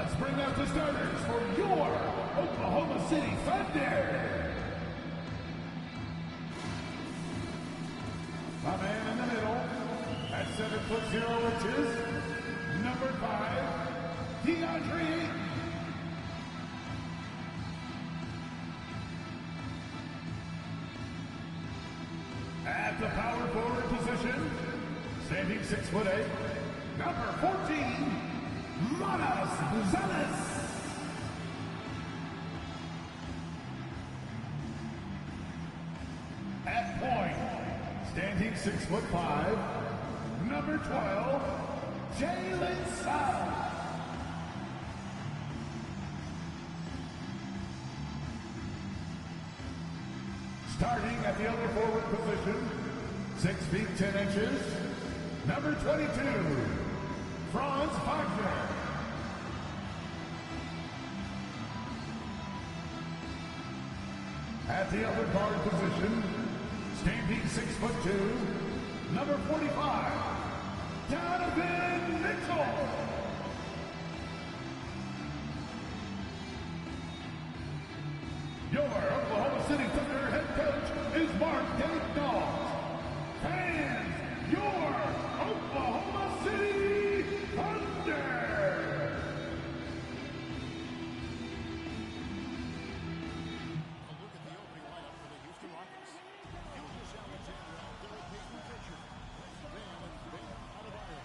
Let's bring out the starters for your Oklahoma City Thunder. My man in the middle, at 7'0" number 5, DeAndre Ayton. At the power forward position, standing 6'8", number 14, Manas Buzelis. At point, standing 6'5", number 12, Jalen South. Starting at the other forward position, 6 feet 10 inches, number 22, Franz Wagner. At the other guard position, standing 6'2", number 45, Donovan Mitchell. Your Oklahoma City Thunder head coach is Mark Daignault. And your Oklahoma City Thunder. A look at the opening lineup for the Houston Rockets. Julius Alexander out there with Peyton Pritchard. Bam and Bam Adebayo.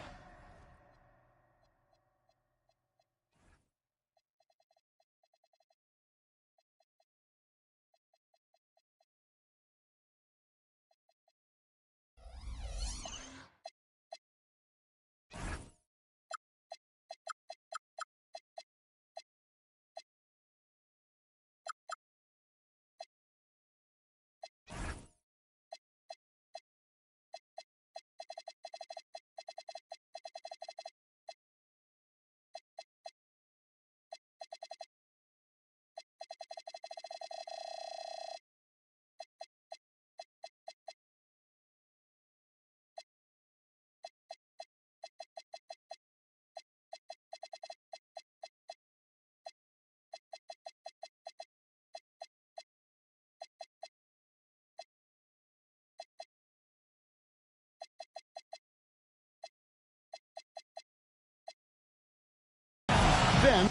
Then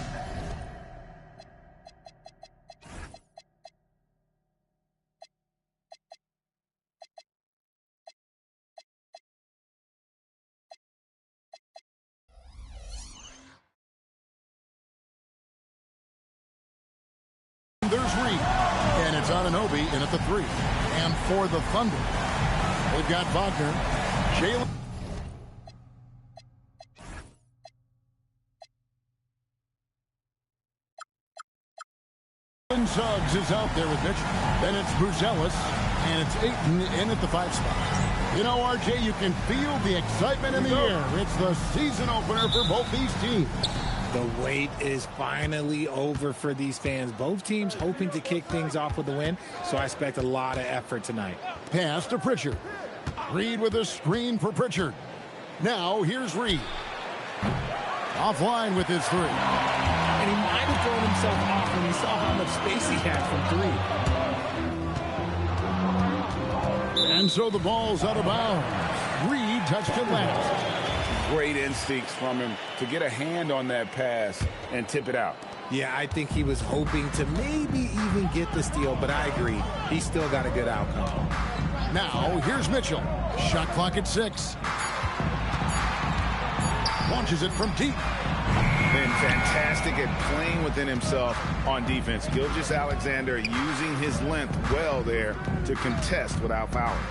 there's Reed, and it's Anunoby in at the 3. And for the Thunder, they've got Wagner, Jalen. Suggs is out there with Mitchell. Then it's Buzelis, and it's Ayton in at the 5 spot. You know, RJ, you can feel the excitement in the air. It's the season opener for both these teams. The wait is finally over for these fans. Both teams hoping to kick things off with a win, so I expect a lot of effort tonight. Pass to Pritchard. Reed with a screen for Pritchard. Now here's Reed. Offline with his 3. And he might have thrown himself off when he saw how much space he had from 3. And so the ball's out of bounds. Reed touched it last. Great instincts from him to get a hand on that pass and tip it out. Yeah, I think he was hoping to maybe even get the steal, but I agree. He still got a good outcome. Now, here's Mitchell. Shot clock at 6. Launches it from deep. Been fantastic at playing within himself on defense. Gilgeous-Alexander using his length well there to contest without fouling.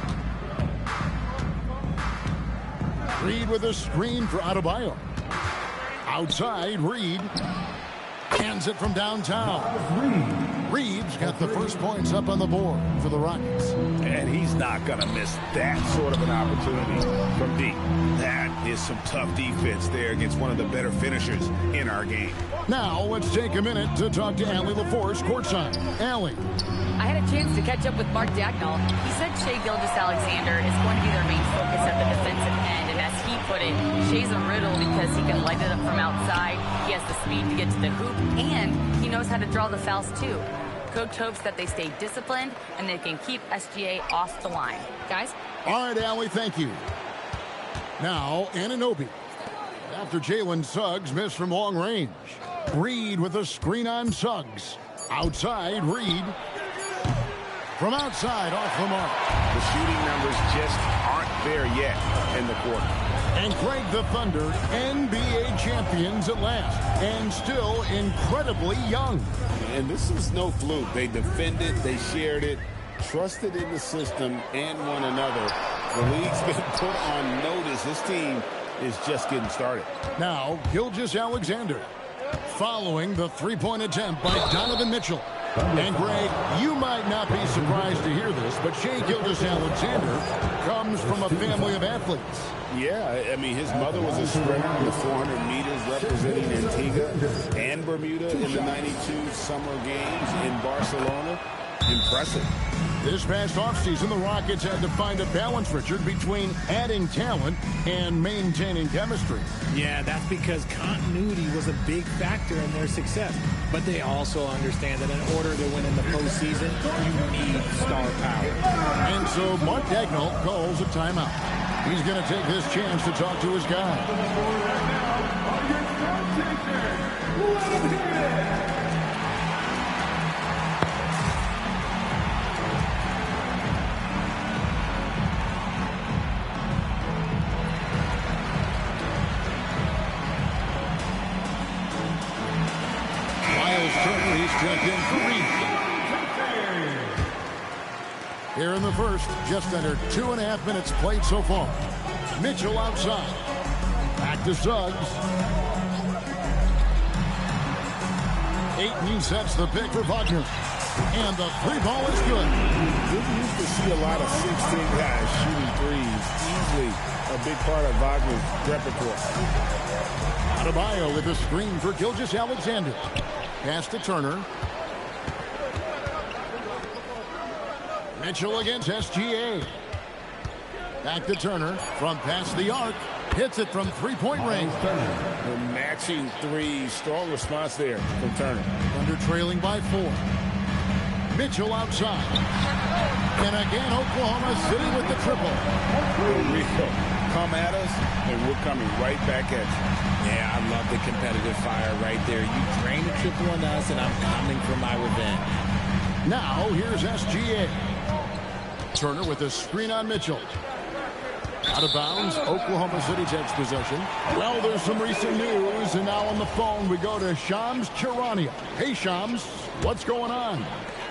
Reed with a screen for Adebayo. Outside, Reed hands it from downtown. Reed's got the first points up on the board for the Rockets. And he's not going to miss that sort of an opportunity from deep. That is some tough defense there against one of the better finishers in our game. Now, let's take a minute to talk to Allie LaForce courtside. Allie. I had a chance to catch up with Mark Daignault. He said Shai Gilgeous-Alexander is going to be their main focus at the defensive end. And as he put it, Shai's a riddle because he can light it up from outside. He has the speed to get to the hoop, and he knows how to draw the fouls too. Coach hopes that they stay disciplined and they can keep SGA off the line. Guys? All right, Allie, thank you. Now, Anunoby. After Jalen Suggs missed from long range. Reed with a screen on Suggs. Outside, Reed. From outside, off the mark. The shooting numbers just aren't there yet in the quarter. And Greg, the Thunder, NBA champions at last, and still incredibly young. And this is no fluke. They defended, they shared it, trusted in the system and one another. The league's been put on notice. This team is just getting started. Now, Gilgeous-Alexander, following the three-point attempt by Donovan Mitchell. And Greg, you might not be surprised to hear this, but Shai Gilgeous-Alexander comes from a family of athletes. Yeah, I mean, his mother was a sprinter in the 400 meters representing Antigua and Bermuda in the 92 Summer Games in Barcelona. Impressive. This past offseason, the Rockets had to find a balance, Richard, between adding talent and maintaining chemistry. Yeah, that's because continuity was a big factor in their success. But they also understand that in order to win in the postseason, you need star power. And so Mark Dagnall calls a timeout. He's going to take this chance to talk to his guy. He's checked in for Reed. Here in the first, just under 2.5 minutes played so far. Mitchell outside. Back to Suggs. Ayton sets the pick for Wagner. And the three ball is good. Didn't used to see a lot of 16 guys shooting threes. Easily a big part of Wagner's repertoire. Adebayo with a screen for Gilgeous-Alexander. Pass to Turner. Mitchell against SGA. Back to Turner from past the arc. Hits it from three-point range. The matching three. Strong response there from Turner. Under trailing by 4. Mitchell outside. And again, Oklahoma City with the triple. Rico, come at us, and we're coming right back at you. Yeah, I love the competitive fire right there. You drain the triple on us, and I'm coming for my revenge. Now, here's SGA. Turner with a screen on Mitchell. Out of bounds, Oklahoma City takes possession. Well, there's some recent news, and now on the phone we go to Shams Charania. Hey, Shams, what's going on?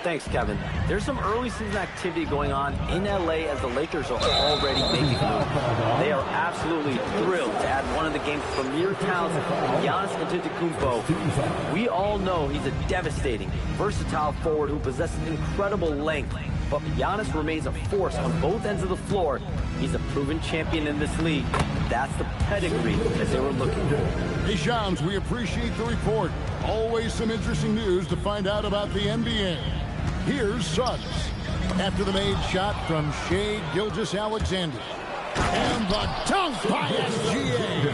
Thanks, Kevin. There's some early season activity going on in LA as the Lakers are already making moves. They are absolutely thrilled to add one of the game's premier talents, Giannis Antetokounmpo. We all know he's a devastating, versatile forward who possesses incredible length. But Giannis remains a force on both ends of the floor. He's a proven champion in this league. That's the pedigree that they were looking for. Hey, Shams, we appreciate the report. Always some interesting news to find out about the NBA. Here's Suggs after the made shot from Shai Gilgeous-Alexander. And the dunk by SGA.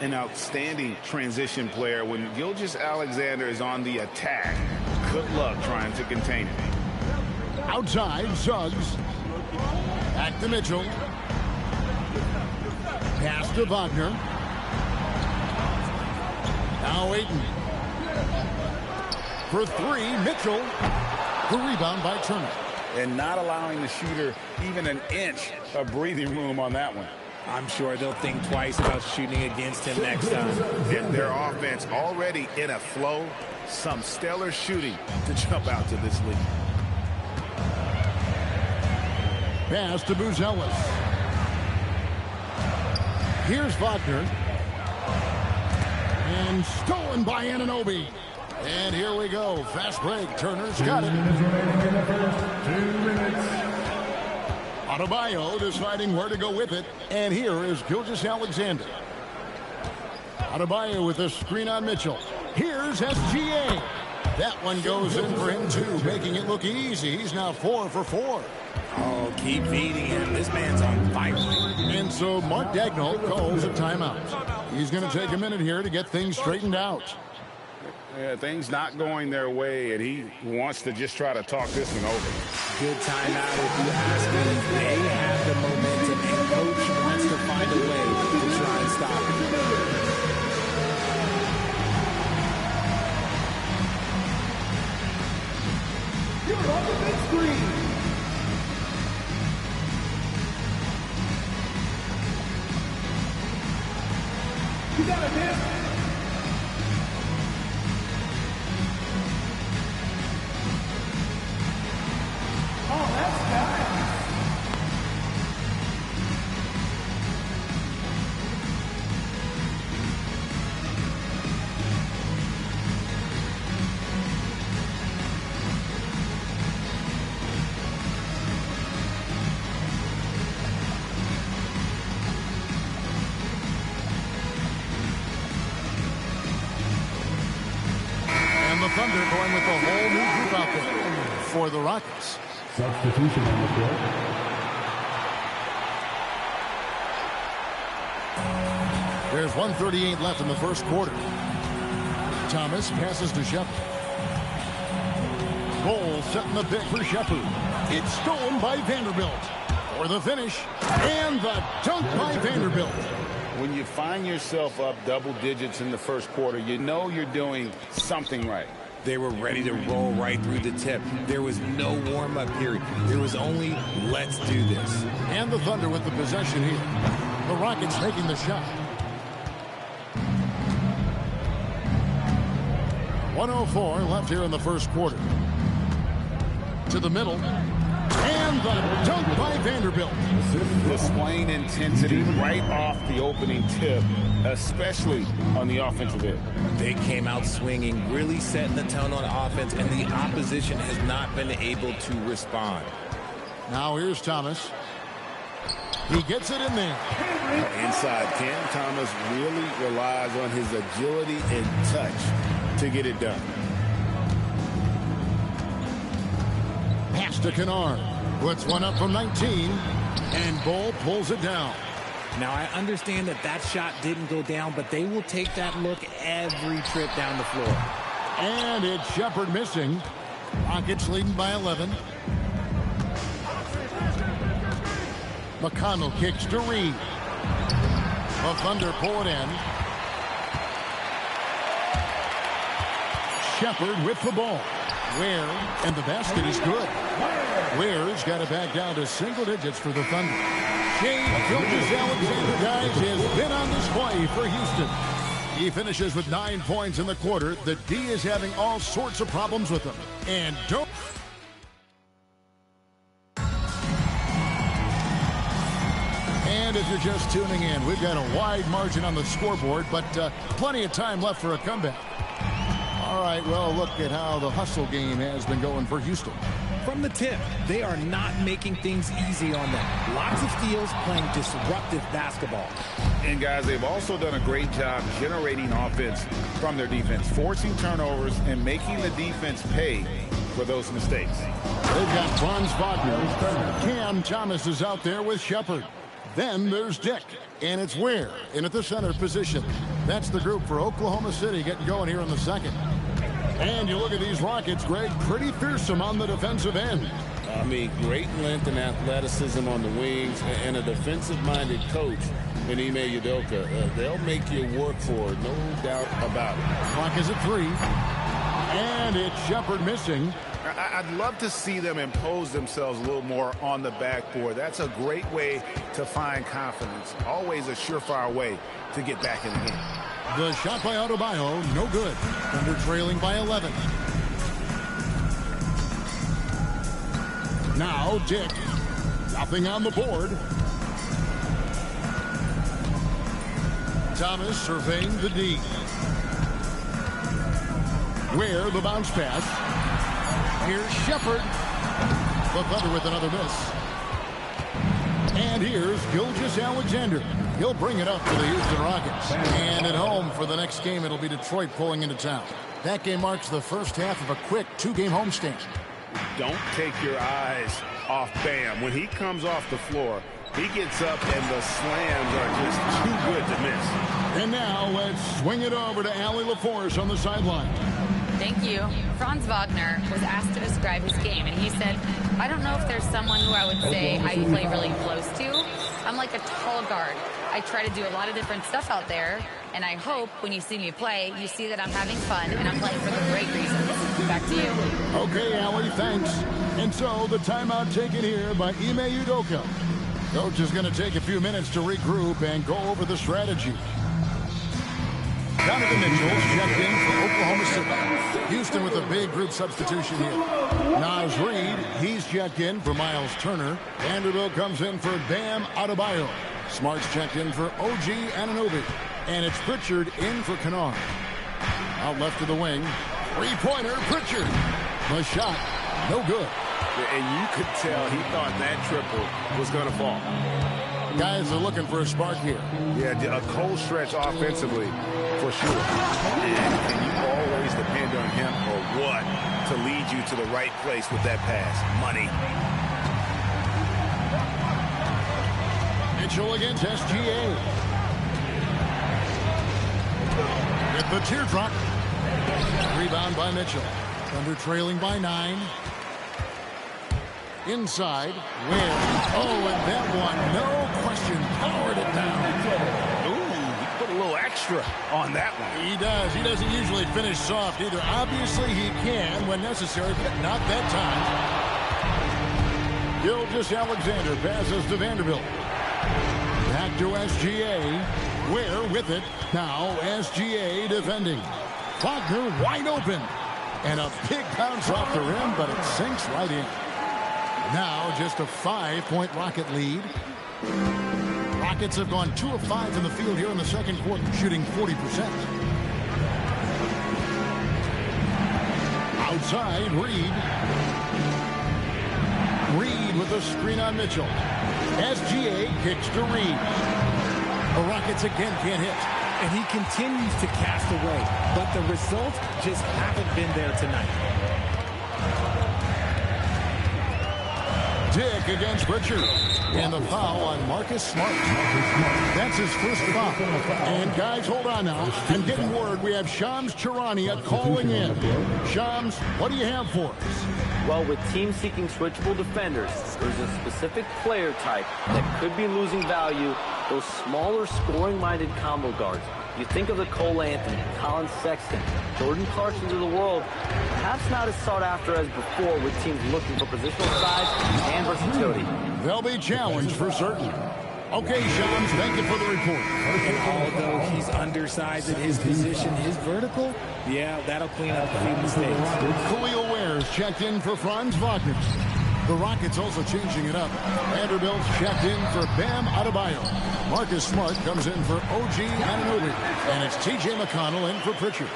An outstanding transition player. When Gilgeous-Alexander is on the attack, good luck trying to contain it. Outside, Suggs. Back to Mitchell. Pass to Wagner. Now Ayton. For three, Mitchell. The rebound by Turner. And not allowing the shooter even an inch of breathing room on that one. I'm sure they'll think twice about shooting against him next time. And their offense already in a flow. Some stellar shooting to jump out to this league. Pass to Buzelis. Here's Wagner. And stolen by Anunoby. And here we go. Fast break. Turner's got it. 2 minutes. Adebayo deciding where to go with it. And here is Gilgeous-Alexander. Adebayo with a screen on Mitchell. Here's SGA. That one goes in for him, too, making it look easy. He's now 4 for 4. Oh, keep feeding him. This man's on fire. And so Mark Dagnall calls a timeout. He's going to take a minute here to get things straightened out. Yeah, things not going their way, and he wants to just try to talk this one over. Good timeout if you ask me. They have the momentum, and coach wants to find a way to try and stop it. You're on the big screen. You got a hit. Oh, that's nice. And the Thunder going with a whole new group out there for the Rockets. Substitution on the court. There's 1:38 left in the first quarter. Thomas passes to Shepard. Goal setting the pick for Shepard. It's stolen by Vanderbilt. For the finish. And the dunk by Vanderbilt. When you find yourself up double digits in the first quarter, you know you're doing something right. They were ready to roll right through the tip. There was no warm-up period. There was only, let's do this. And the Thunder with the possession here. The Rockets taking the shot. 1:04 left here in the first quarter. To the middle. And the dunk by Vanderbilt. Displaying intensity right off the opening tip, especially on the offensive end. They came out swinging, really setting the tone on offense, and the opposition has not been able to respond. Now here's Thomas. He gets it in there. Inside, Cam Thomas really relies on his agility and touch to get it done. Pass to Kennard. Puts one up from 19. And Bull pulls it down. Now, I understand that that shot didn't go down, but they will take that look every trip down the floor. And it's Shepard missing. Rockets leading by 11. McConnell kicks to Reed. The Thunder pull it in. Shepard with the ball. Ware, and the basket is good. Ware's got it back down to single digits for the Thunder. Shea Gilgeous-Alexander, guys, has been on display for Houston. He finishes with 9 points in the quarter. The D is having all sorts of problems with him. And don't... And if you're just tuning in, we've got a wide margin on the scoreboard, but plenty of time left for a comeback. All right, well, look at how the hustle game has been going for Houston. From the tip, they are not making things easy on them. Lots of steals, playing disruptive basketball. And, guys, they've also done a great job generating offense from their defense, forcing turnovers and making the defense pay for those mistakes. They've got Franz Wagner. Cam Thomas is out there with Shepard. Then there's Dick, and it's Ware in at the center position. That's the group for Oklahoma City getting going here in the second. And you look at these Rockets, Greg, pretty fearsome on the defensive end. I mean, great length and athleticism on the wings, and a defensive-minded coach in Ime Udoka. They'll make you work for it, no doubt about it. Clock is at 3. And it's Shepard missing. I'd love to see them impose themselves a little more on the backboard. That's a great way to find confidence. Always a surefire way to get back in the game. The shot by Adebayo, no good. Thunder trailing by 11. Now Dick. Nothing on the board. Thomas surveying the D. Ware the bounce pass. Here's Shepard. The Thunder with another miss. And here's Gilgeous-Alexander. He'll bring it up for the Houston Rockets. And at home for the next game, it'll be Detroit pulling into town. That game marks the first half of a quick 2-game homestand. Don't take your eyes off Bam. When he comes off the floor, He gets up, and the slams are just too good to miss. And now let's swing it over to Allie LaForce on the sideline. Thank you. Franz Wagner was asked to describe his game, and he said, I don't know if there's someone who I would say I play really close to. I'm like a tall guard. I try to do a lot of different stuff out there, and I hope when you see me play, you see that I'm having fun and I'm playing for the right reasons. Back to you. Okay, Allie, thanks. And so the timeout taken here by Ime Udoka. Coach is going to take a few minutes to regroup and go over the strategy. Donovan Mitchell's checked in for Oklahoma City. Houston with a big group substitution here. Naz Reid, he's checked in for Miles Turner. Vanderbilt comes in for Bam Adebayo. Smart's checked in for OG Anunoby. And it's Pritchard in for Kennard. Out left of the wing. Three-pointer, Pritchard. The shot, no good. And you could tell he thought that triple was going to fall. Guys are looking for a spark here. Yeah, a cold stretch offensively, for sure. And can you always depend on him or what to lead you to the right place with that pass? Money. Mitchell against SGA. With the teardrop. Rebound by Mitchell. Thunder trailing by 9. Inside, where? Oh, and that one, no question, powered it down. Ooh, he put a little extra on that one. He does. He doesn't usually finish soft either. Obviously, he can when necessary, but not that time. Gilgeous-Alexander passes to Vanderbilt. Back to SGA. Ware with it. Now SGA defending. Wagner wide open. And a big bounce off the rim, but it sinks right in. Now just a 5-point Rocket lead. Rockets have gone 2 of 5 in the field here in the second quarter, shooting 40%. Outside, Reid. Reid with a screen on Mitchell. SGA kicks to Reid. The Rockets again can't hit. And he continues to cast away, but the results just haven't been there tonight. Dick against Pritchard. And the foul on Marcus Smart. That's his first foul. And guys, hold on now. I'm getting word we have Shams Charania calling in. Shams, what do you have for us? Well, with teams seeking switchable defenders, there's a specific player type that could be losing value, those smaller scoring-minded combo guards. You think of the Cole Anthony, Colin Sexton, Jordan Clarksons of the world, perhaps not as sought after as before with teams looking for positional size and versatility. They'll be challenged for certain. Okay, Shams, thank you for the report. And although he's undersized in his position, his vertical, yeah, that'll clean up a few mistakes. Khalil Ware's checked in for Franz Wagner. The Rockets also changing it up. Vanderbilt's checked in for Bam Adebayo. Marcus Smart comes in for OG Anunoby. And it's T.J. McConnell in for Pritchard.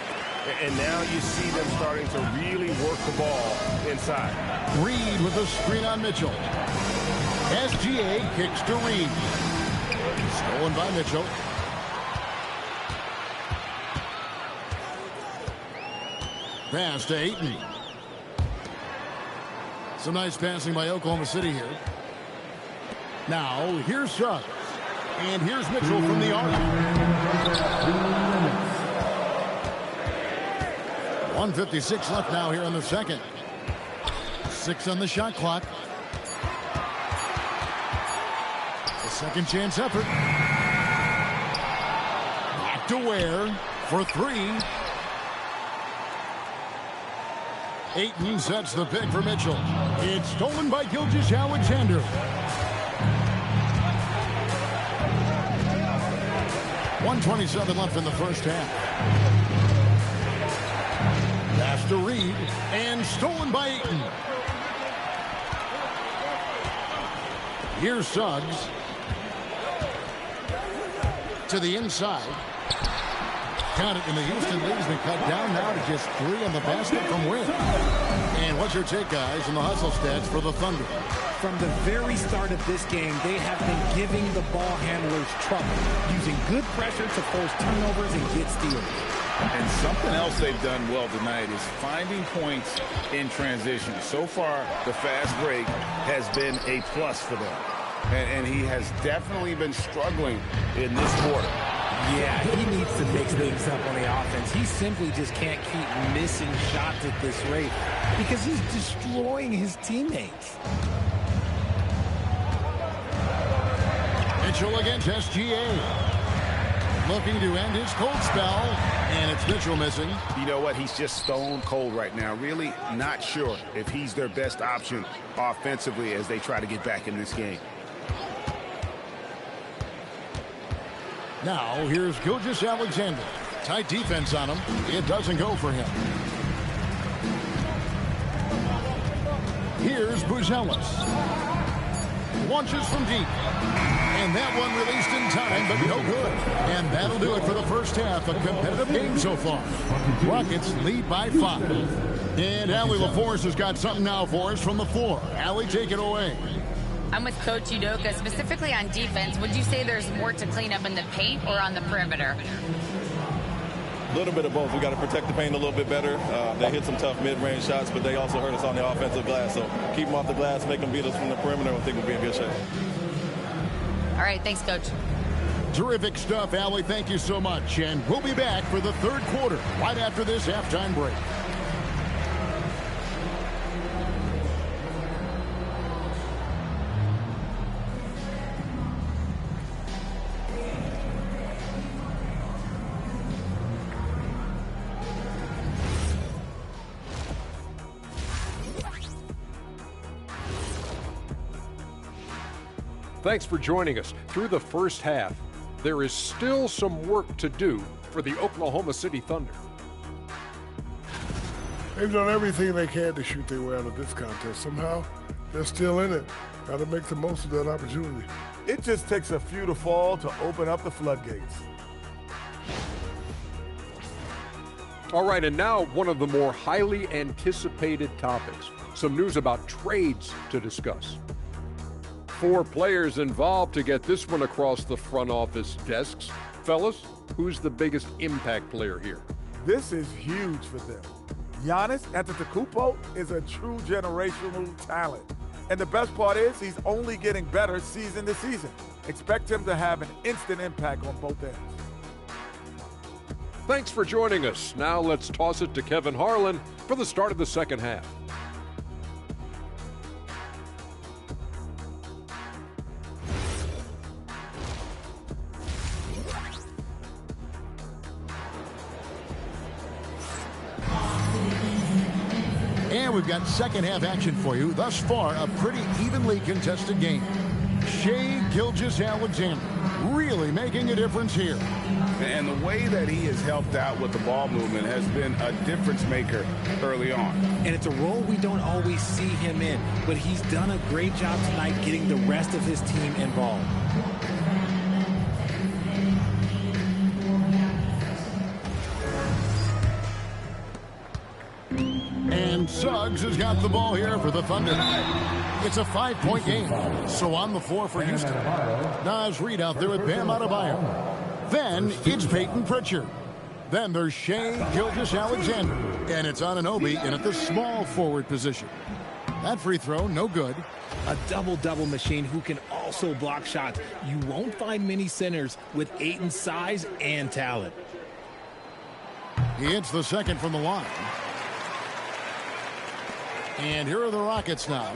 And now you see them starting to really work the ball inside. Reid with a screen on Mitchell. SGA kicks to Reid. Stolen by Mitchell. Pass to Ayton. Some nice passing by Oklahoma City here. Now, here's Suggs. And here's Mitchell from the arc. 1:56 left now here in the second. 6 on the shot clock. The second chance effort. Back to Ware for 3. Ayton sets the pick for Mitchell. It's stolen by Gilgeous-Alexander. .127 left in the first half. Pass to Reid and stolen by Ayton. Here's Suggs to the inside. Count it, and the Houston lead's been cut down now to just 3 on the basket from Wynn. And what's your take, guys, on the hustle stats for the Thunder? From the very start of this game, they have been giving the ball handlers trouble, using good pressure to force turnovers and get steals. And something else they've done well tonight is finding points in transition. So far, the fast break has been a plus for them. And he has definitely been struggling in this quarter. Yeah, he needs to mix things up on the offense. He simply just can't keep missing shots at this rate because he's destroying his teammates. Mitchell against SGA. Looking to end his cold spell, and it's Mitchell missing. You know what? He's just stone cold right now. Really not sure if he's their best option offensively as they try to get back in this game. Now, here's Gilgeous-Alexander. Tight defense on him. It doesn't go for him. Here's Buzelis. Launches from deep. And that one released in time, but no good. And that'll do it for the first half. A competitive game so far. Rockets lead by 5. And Allie LaForce has got something now for us from the floor. Allie, take it away. I'm with Coach Udoka. Specifically on defense, would you say there's more to clean up in the paint or on the perimeter? A little bit of both. We got to protect the paint a little bit better. They hit some tough mid-range shots, but they also hurt us on the offensive glass. So keep them off the glass, make them beat us from the perimeter. I think we'll be in good shape. All right, thanks, Coach. Terrific stuff, Allie. Thank you so much. And we'll be back for the third quarter right after this halftime break. Thanks for joining us. Through the first half, there is still some work to do for the Oklahoma City Thunder. They've done everything they can to shoot their way out of this contest. Somehow, they're still in it. Got to make the most of that opportunity. It just takes a few to fall to open up the floodgates. All right, and now one of the more highly anticipated topics. Some news about trades to discuss. 4 players involved to get this one across the front office desks. Fellas, who's the biggest impact player here? This is huge for them. Giannis Antetokounmpo is a true generational talent. And the best part is he's only getting better season to season. Expect him to have an instant impact on both ends. Thanks for joining us. Now let's toss it to Kevin Harlan for the start of the second half. And we've got second half action for you. Thus far, a pretty evenly contested game. Shai Gilgeous-Alexander really making a difference here. And the way that he has helped out with the ball movement has been a difference maker early on. And it's a role we don't always see him in, but he's done a great job tonight getting the rest of his team involved. And Suggs has got the ball here for the Thunder. It's a 5-point game. So on the floor for Houston. Naz Reid out there with Bam Adebayo. Then it's Peyton Pritchard. Then there's Shai Gilgeous-Alexander. And it's Anunoby in at the small forward position. That free throw, no good. A double-double machine who can also block shots. You won't find many centers with Ayton's size and talent. He hits the second from the line. And here are the Rockets now.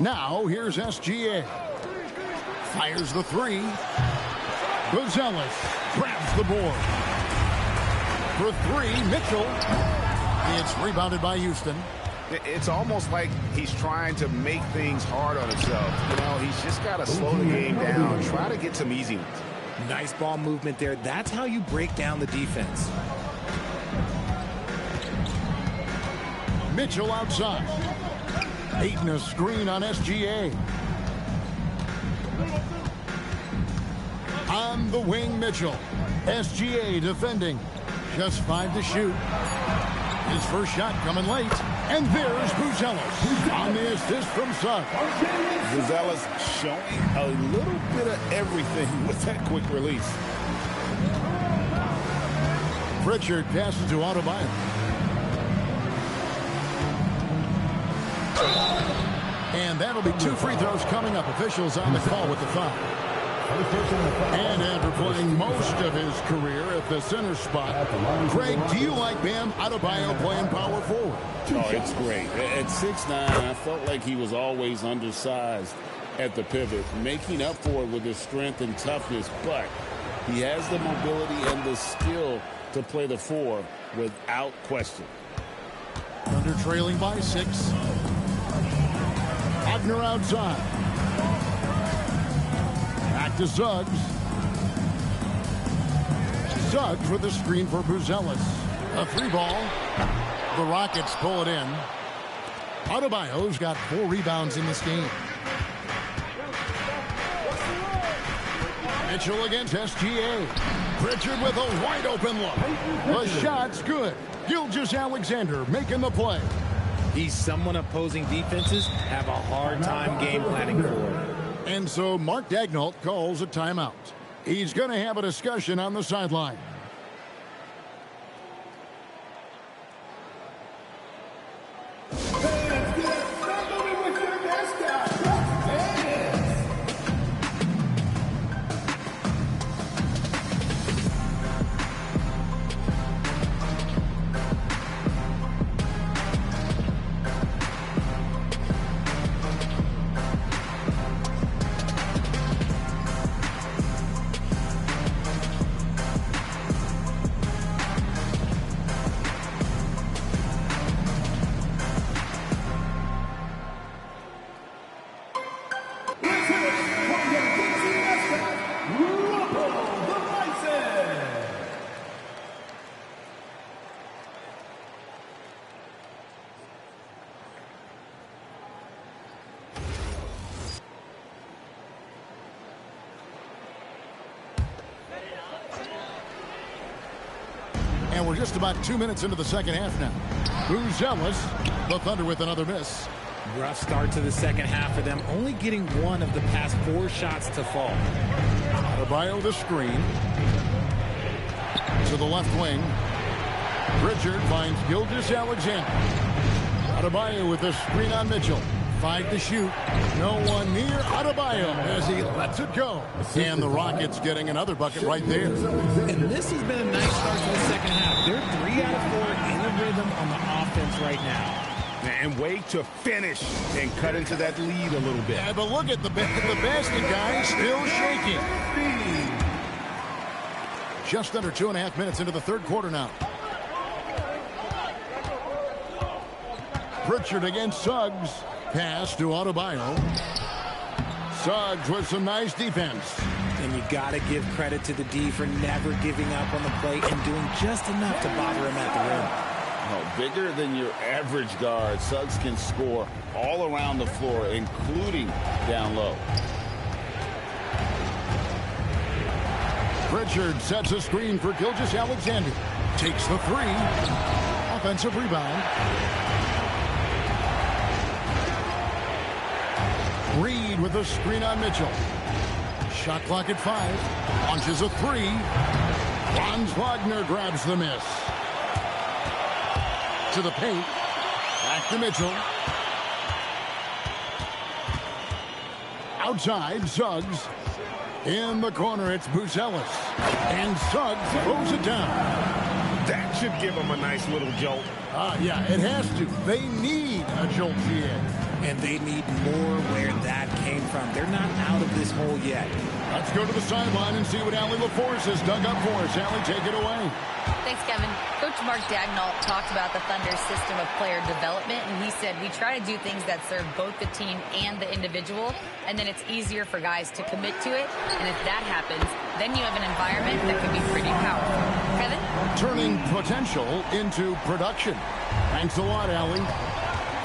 Now, here's SGA. Fires the three. Buzelis grabs the board. For three, Mitchell. It's rebounded by Houston. It's almost like he's trying to make things hard on himself. You know, he's just got to slow the game down, try to get some easy ones. Nice ball movement there. That's how you break down the defense. Mitchell outside. Ayton a screen on SGA. On the wing, Mitchell. SGA defending. Just 5 to shoot. His first shot coming late. And there's Buzelis on the assist from Suggs. Buzelis showing a little bit of everything with that quick release. Pritchard passes to Adebayo. And that'll be 2 free throws coming up. Officials on the call with the foul. And after playing most of his career at the center spot, Greg, do you like Bam Adebayo playing power forward? Oh, it's great. At 6'9", I felt like he was always undersized at the pivot, making up for it with his strength and toughness, but he has the mobility and the skill to play the 4 without question. Thunder trailing by 6. Wagner outside. Back to Suggs. Suggs with the screen for Buzelis. A 3 ball. The Rockets pull it in. Adebayo's got 4 rebounds in this game. Mitchell against SGA. Pritchard with a wide open look. The shot's good. Gilgeous-Alexander making the play. He's someone opposing defenses have a hard time game planning for. And so Mark Daigneault calls a timeout. He's going to have a discussion on the sideline. And we're just about 2 minutes into the second half now. Buzelis, the Thunder with another miss. Rough start to the second half for them, only getting 1 of the past 4 shots to fall. Adebayo the screen. To the left wing. Pritchard finds Gilgeous-Alexander. Adebayo with the screen on Mitchell. 5 to shoot. No one near Adebayo as he lets it go. And the Rockets getting another bucket right there. And this has been a nice start to the second half. They're 3 out of 4 in a rhythm on the offense right now. And wait to finish and cut into that lead a little bit. Yeah, but look at the basket guy still shaking. Just under 2.5 minutes into the third quarter now. Pritchard against Suggs. Pass to Adebayo. Suggs with some nice defense. And you got to give credit to the D for never giving up on the plate and doing just enough to bother him at the rim. Oh, bigger than your average guard, Suggs can score all around the floor, including down low. Pritchard sets a screen for Gilgeous-Alexander. Takes the 3. Offensive rebound. Reed with a screen on Mitchell. Shot clock at 5. Launches a 3. Franz Wagner grabs the miss. To the paint. Back to Mitchell. Outside, Suggs. In the corner, it's Buzelis. And Suggs throws it down. That should give him a nice little jolt. Yeah, it has to. They need a jolt here. And they need more where that came from. They're not out of this hole yet. Let's go to the sideline and see what Allie LaForce has dug up for us. Allie, take it away. Thanks, Kevin. Coach Mark Daigneault talked about the Thunder's system of player development, and he said, we try to do things that serve both the team and the individual, and then it's easier for guys to commit to it. And if that happens, then you have an environment that can be pretty powerful. Kevin? Turning potential into production. Thanks a lot, Allie.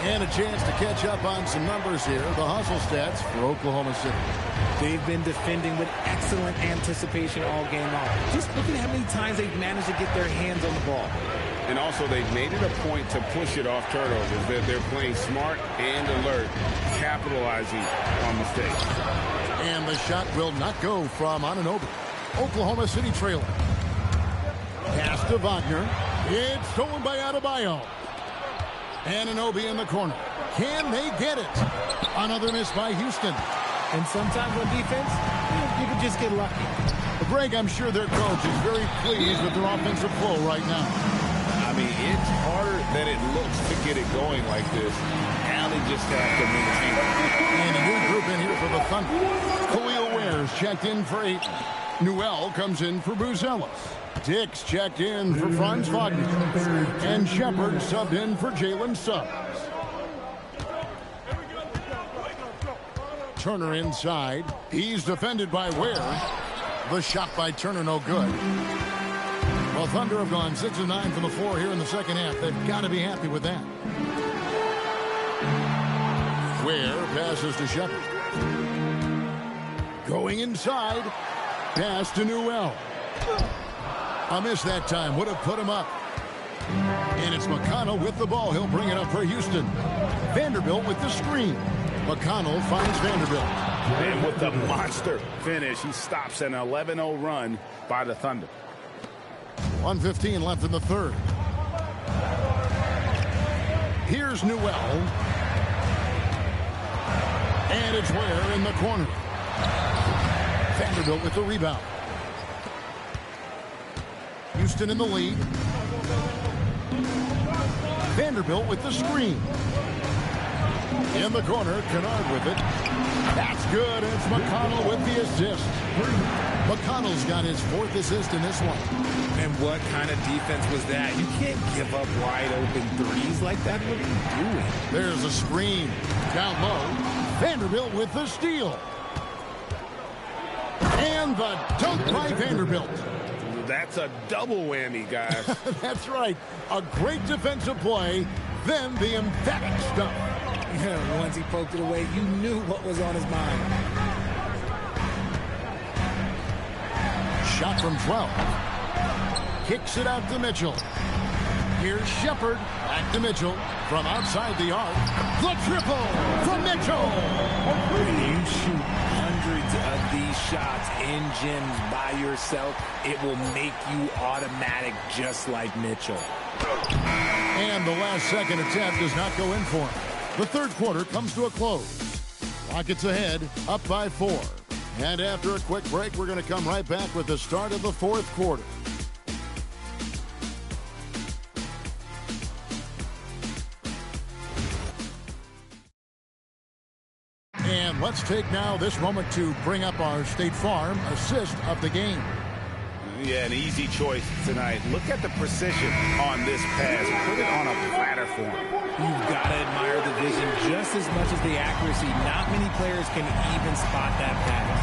And a chance to catch up on some numbers here. The hustle stats for Oklahoma City. They've been defending with excellent anticipation all game long. Just look at how many times they've managed to get their hands on the ball. And also, they've made it a point to push it off turnovers. They're playing smart and alert, capitalizing on mistakes. And the shot will not go from Anunoby. Oklahoma City trailing. Pass to Wagner. It's stolen by Adebayo. Anunoby in the corner. Can they get it? Another miss by Houston. And sometimes on defense, you can just get lucky. Greg, I'm sure their coach is very pleased with their offensive flow right now. I mean, it's harder than it looks to get it going like this. Now they just have to maintain it. And a new group in here for the Thunder. Khalil Ware's checked in for Ayton. Newell comes in for Buzelis. Dix checked in for Franz Wagner. And Shepard subbed in for Jalen Suggs. Turner inside. He's defended by Ware. The shot by Turner no good. Well, Thunder have gone 6 of 9 from the floor here in the second half. They've got to be happy with that. Ware passes to Shepard. Going inside. Pass to Newell. A miss that time. Would have put him up. And it's McConnell with the ball. He'll bring it up for Houston. Vanderbilt with the screen. McConnell finds Vanderbilt. And with the monster finish, he stops an 11-0 run by the Thunder. 1:15 left in the third. Here's Newell. And it's Ware in the corner. Vanderbilt with the rebound. Houston in the lead. Vanderbilt with the screen. In the corner, Kennard with it. That's good. It's McConnell with the assist. McConnell's got his 4th assist in this one. And what kind of defense was that? You can't give up wide open threes like that. What are you doing? There's a screen. Down low. Vanderbilt with the steal. And the dunk by Vanderbilt. That's a double whammy, guys. That's right. A great defensive play, then the emphatic stuff. Yeah, once he poked it away, you knew what was on his mind. Shot from 12. Kicks it out to Mitchell. Here's Shepard. Back to Mitchell. From outside the arc. The triple from Mitchell. When you shoot hundreds of these shots in gyms by yourself, it will make you automatic just like Mitchell. And the last second attempt does not go in for him. The third quarter comes to a close. Rockets ahead, up by 4. And after a quick break, we're going to come right back with the start of the fourth quarter. And let's take now this moment to bring up our State Farm assist of the game. Yeah, an easy choice tonight. Look at the precision on this pass. Put it on a platter for him. You've got to admire the vision just as much as the accuracy. Not many players can even spot that pass.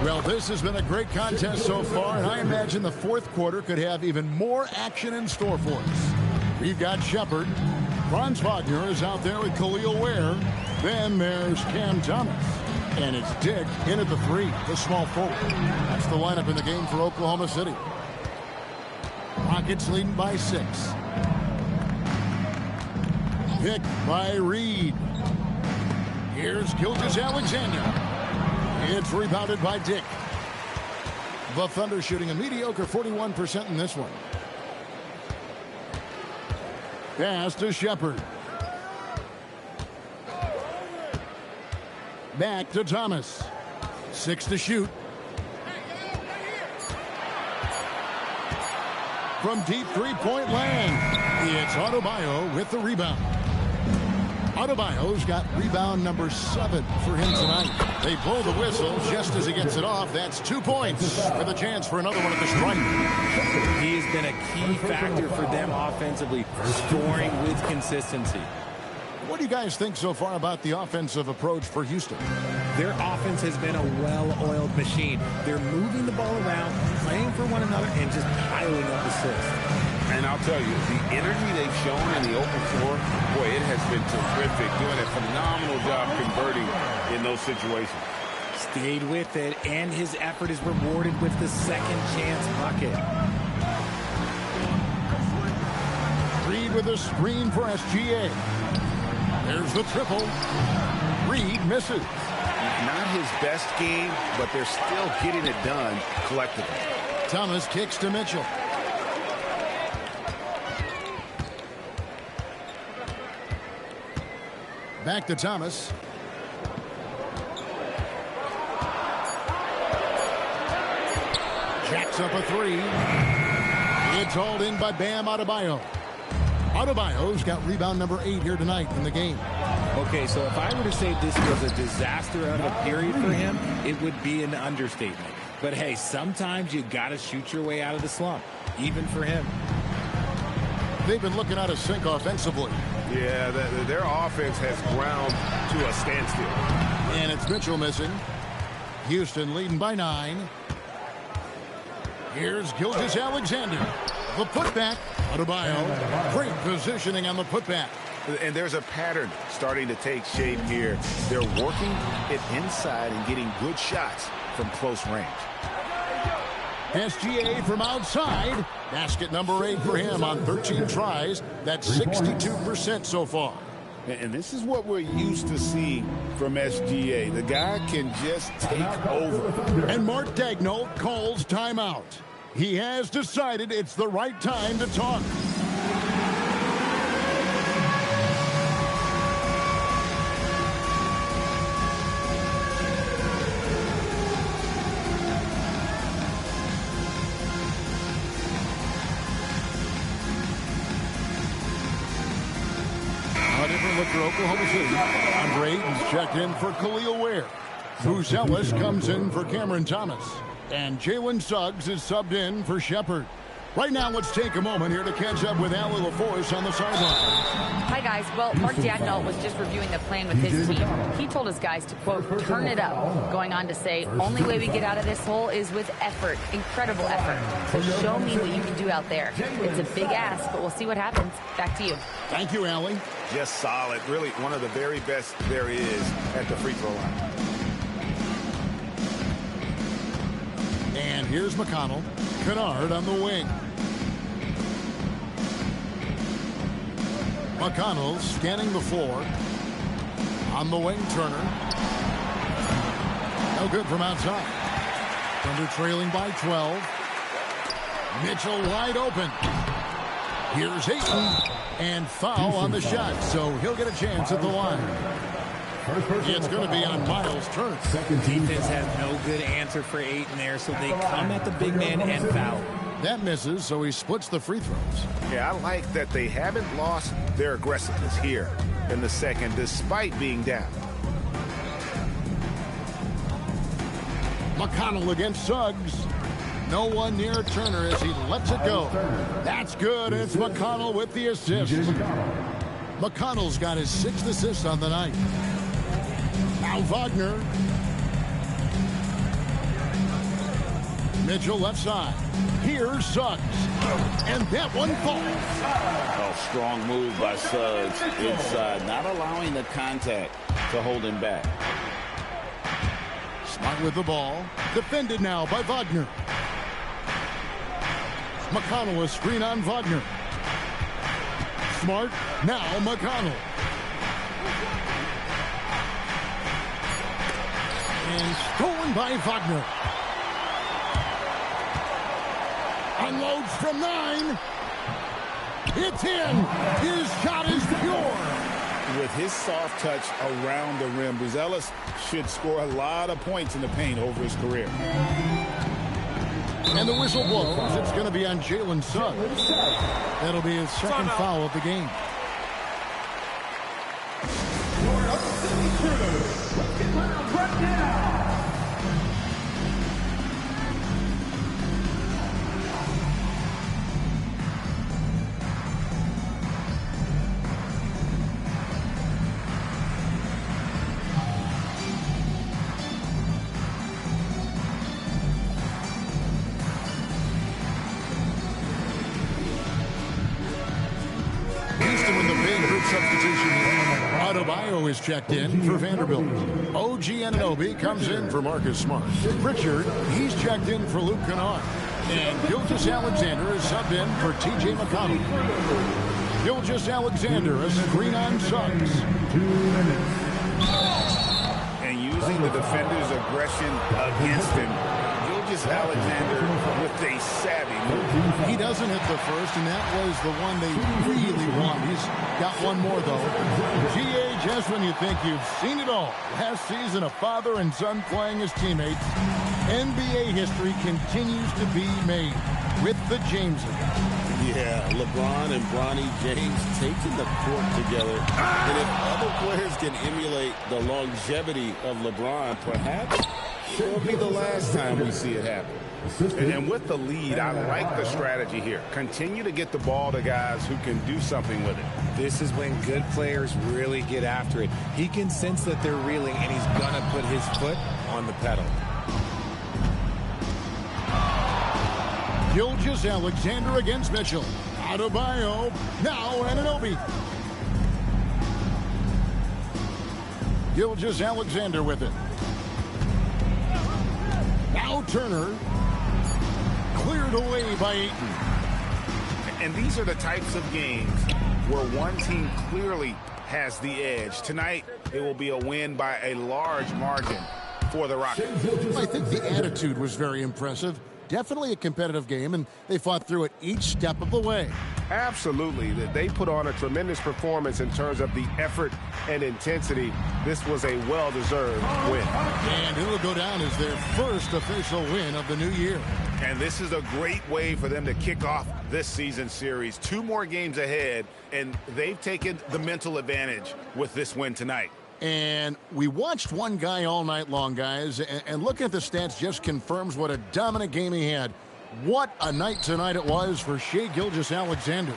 Well, this has been a great contest so far, and I imagine the fourth quarter could have even more action in store for us. We've got Shepard. Franz Wagner is out there with Khalil Ware. Then there's Cam Thomas. And it's Dick in at the 3, the small forward. That's the lineup in the game for Oklahoma City. Rockets leading by 6. Picked by Reed. Here's Gilgeous-Alexander. It's rebounded by Dick. The Thunder shooting a mediocre 41% in this one. Pass to Shepard. Back to Thomas. 6 to shoot. From deep three-point land, it's Adebayo with the rebound. Adebayo's got rebound number 7 for him tonight. They blow the whistle just as he gets it off. That's 2 points for the chance for another one at the stripe. He has been a key factor for them offensively, scoring with consistency. What do you guys think so far about the offensive approach for Houston? Their offense has been a well-oiled machine. They're moving the ball around, playing for one another, and just piling up assists. And I'll tell you, the energy they've shown in the open floor, boy, it has been terrific. Doing a phenomenal job converting in those situations. Stayed with it, and his effort is rewarded with the second chance bucket. Reed with a screen for SGA. There's the triple. Reed misses. Not his best game, but they're still getting it done collectively. Thomas kicks to Mitchell. Back to Thomas. Jacks up a three. It's hauled in by Bam Adebayo. Adebayo's got rebound number 8 here tonight in the game. Okay, so if I were to say this was a disaster of a period for him, it would be an understatement. But hey, sometimes you got to shoot your way out of the slump, even for him. They've been looking out of sync offensively. Yeah, their offense has ground to a standstill. And it's Mitchell missing. Houston leading by 9. Here's Gilgeous-Alexander. The putback. Adebayo. Great positioning on the putback. And there's a pattern starting to take shape here. They're working it inside and getting good shots from close range. SGA from outside. Basket number 8 for him on 13 tries. That's 62% so far. And this is what we're used to seeing from SGA. The guy can just take over. And Mark Daigneault calls timeout. He has decided it's the right time to talk. A different look for Oklahoma City. Andre Ayton's checked in for Khalil Ware. Bruce Ellis comes in for Cameron Thomas. And Jalen Suggs is subbed in for Shepard. Right now, let's take a moment here to catch up with Allie LaForce on the sideline. Hi, guys. Well, Mark Daigneault was just reviewing the plan with his team. He told his guys to, quote, turn it up, going on to say, only way we get out of this hole is with effort, incredible effort. So show me what you can do out there. It's a big ask, but we'll see what happens. Back to you. Thank you, Allie. Just solid. Really one of the very best there is at the free throw line. And here's McConnell. Kennard on the wing. McConnell scanning the floor. On the wing, Turner. No good from outside. Thunder trailing by 12. Mitchell wide open. Here's Ayton. And foul on the shot, so he'll get a chance at the line. It's going to be on Miles Turner. Defense has no good answer for Ayton there, so they come at the big man and foul. That misses, so he splits the free throws. Yeah, I like that they haven't lost their aggressiveness here in the second, despite being down. McConnell against Suggs. No one near Turner as he lets it go. That's good. It's McConnell with the assist. McConnell's got his 6th assist on the night. Now Wagner. Mitchell left side. Here's Suggs. And that one falls. Oh, strong move by Suggs inside, not allowing the contact to hold him back. Smart with the ball. Defended now by Wagner. McConnell a screen on Wagner. Smart. Now McConnell. And stolen by Wagner. Unloads from 9. It's in. His shot is pure. With his soft touch around the rim, Buzelis should score a lot of points in the paint over his career. And the whistle blows. It's going to be on Jalen Suggs. That'll be his second foul of the game. Right now. Substitution. Adebayo is checked in for Vanderbilt. OG Anunoby comes in for Marcus Smart. Pritchard, he's checked in for Luke Kennard. And Gilgeous-Alexander is subbed in for TJ McConnell. Gilgeous-Alexander, a screen on Suggs. 2 minutes. And using the defender's aggression against him. Gilgeous-Alexander with birthday savvy move. He doesn't hit the first, and that was the one they really want. He's got one more, though. G.A., just when you think you've seen it all. Last season, a father and son playing as teammates. NBA history continues to be made with the Jameses. Yeah, LeBron and Bronny James taking the court together. And if other players can emulate the longevity of LeBron, perhaps it will be the last time we see it happen. And with the lead, I like the strategy here. Continue to get the ball to guys who can do something with it. This is when good players really get after it. He can sense that they're reeling, and he's going to put his foot on the pedal. Gilgeous-Alexander against Mitchell. Adebayo, now Anunoby. Gilgeous-Alexander with it. Now Turner. Cleared away by Ayton. And these are the types of games where one team clearly has the edge. Tonight, it will be a win by a large margin for the Rockets. I think the attitude was very impressive. Definitely a competitive game, and they fought through it each step of the way. Absolutely. They put on a tremendous performance in terms of the effort and intensity. This was a well-deserved win. And it will go down as their first official win of the new year. And this is a great way for them to kick off this season series. 2 more games ahead, and they've taken the mental advantage with this win tonight. And we watched one guy all night long, guys, and looking at the stats just confirms what a dominant game he had. What a night tonight it was for Shai Gilgeous-Alexander.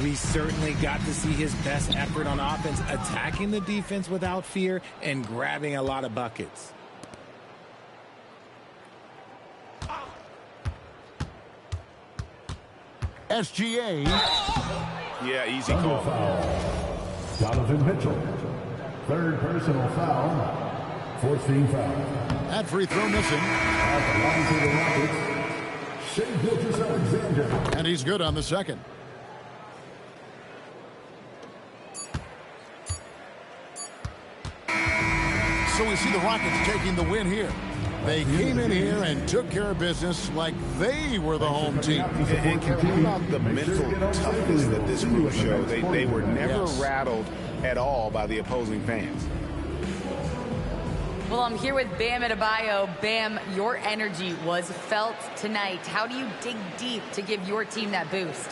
We certainly got to see his best effort on offense, attacking the defense without fear and grabbing a lot of buckets. SGA. Yeah, easy call. Donovan Mitchell. 3rd personal foul. 4th team foul. That free throw missing. At the line for the Rockets, Shai Gilgeous-Alexander. And he's good on the second. So we see the Rockets taking the win here. They came in here and took care of business like they were the home team. And care about the mental toughness that this group showed. They were never rattled at all by the opposing fans. Well, I'm here with Bam Adebayo. Bam, your energy was felt tonight. How do you dig deep to give your team that boost?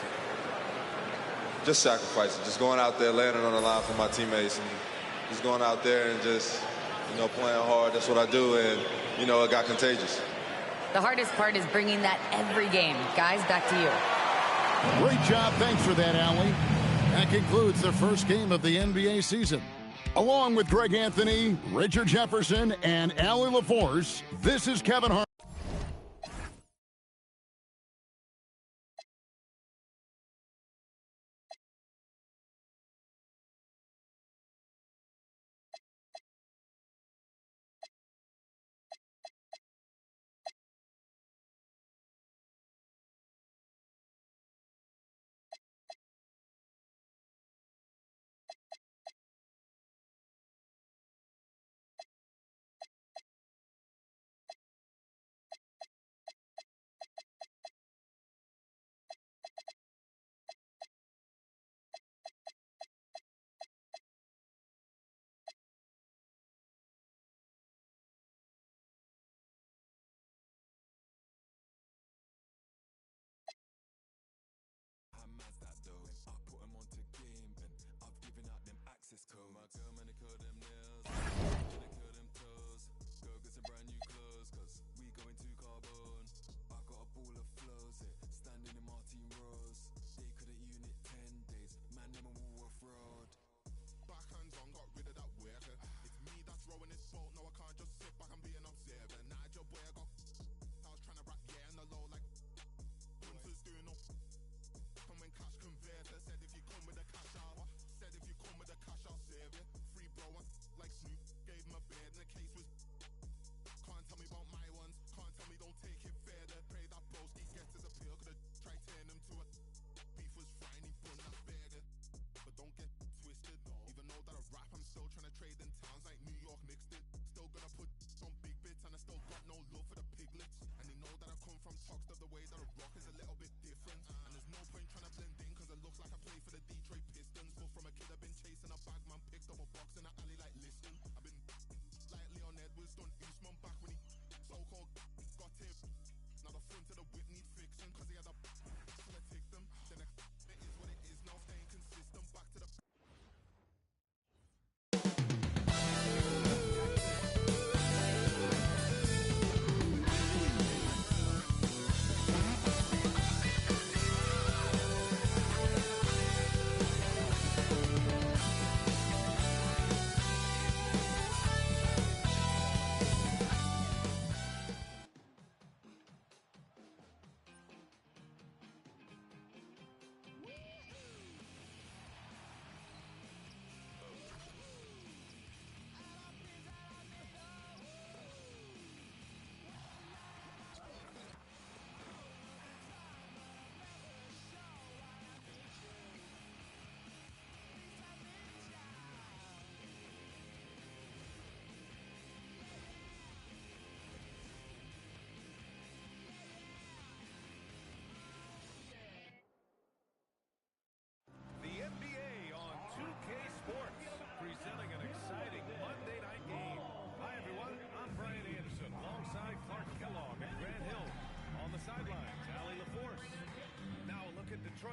Just sacrificing, just going out there, landing on the line for my teammates, and just going out there and just, playing hard. That's what I do, and, it got contagious. The hardest part is bringing that every game. Guys, back to you. Great job. Thanks for that, Allie. That concludes the first game of the NBA season. Along with Greg Anthony, Richard Jefferson, and Allie LaForce, this is Kevin Hart.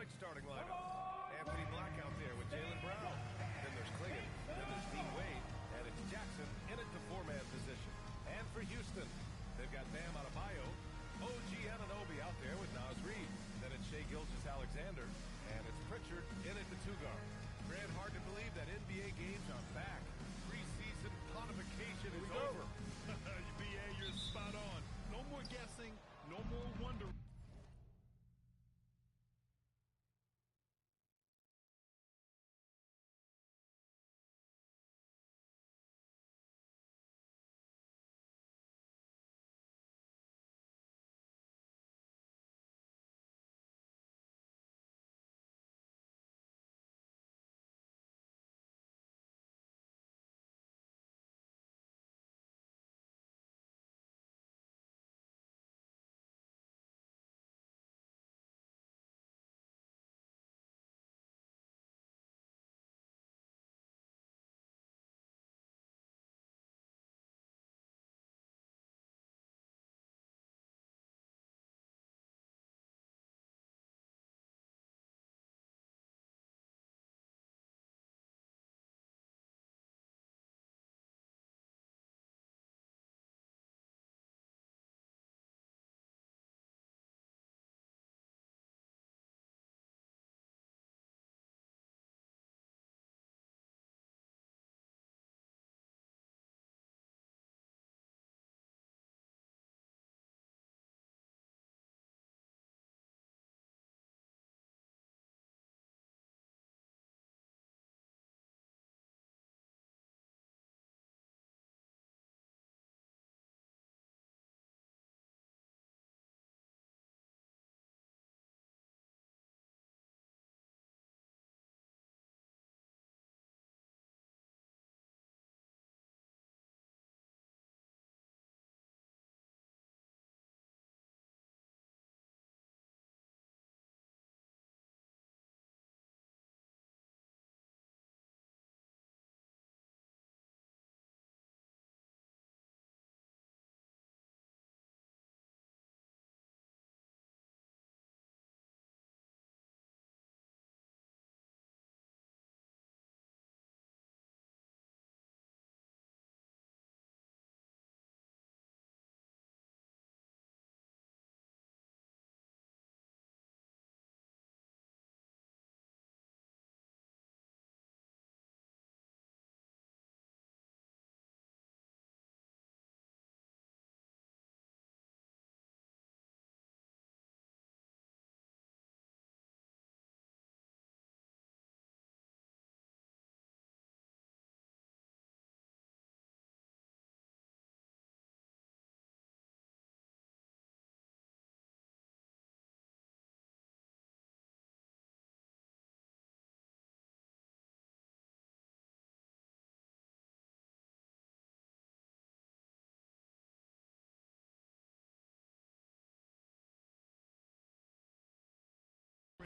Detroit starting lineup. Anthony Black out there with Jaylen Brown. Then there's Klingon. Then there's Dean Wade. And it's Jackson in at the four-man position. And for Houston, they've got Bam Adebayo, OG Anunoby out there with Naz Reid. Then it's Shai Gilgeous-Alexander. And it's Pritchard in at the two-guard. Grant, hard to believe that NBA games are back. Preseason pontification is over. BA, you're spot on. No more guessing, no more wonder.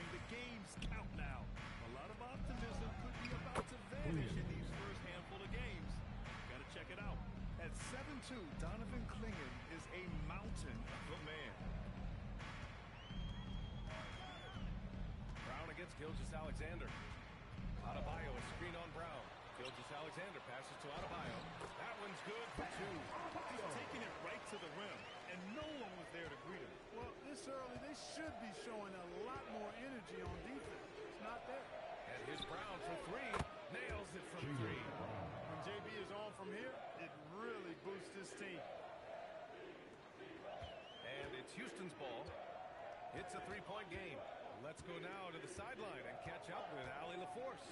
The games count now. A lot of optimism could be about to vanish in these first handful of games. Got to check it out. At 7'2", Donovan Klingon is a mountain of a man. Brown against Gilgeous-Alexander. Adebayo, a screen on Brown. Gilgeous-Alexander passes to Adebayo. That one's good for two. He's taking it right to the rim, and no one was there to greet him. Well, this early, they should be showing a lot more energy on defense. It's not there. And here's Brown for three. Nails it from three. When JB is on from here, it really boosts his team. And it's Houston's ball. It's a three-point game. Let's go now to the sideline and catch up with Allie LaForce.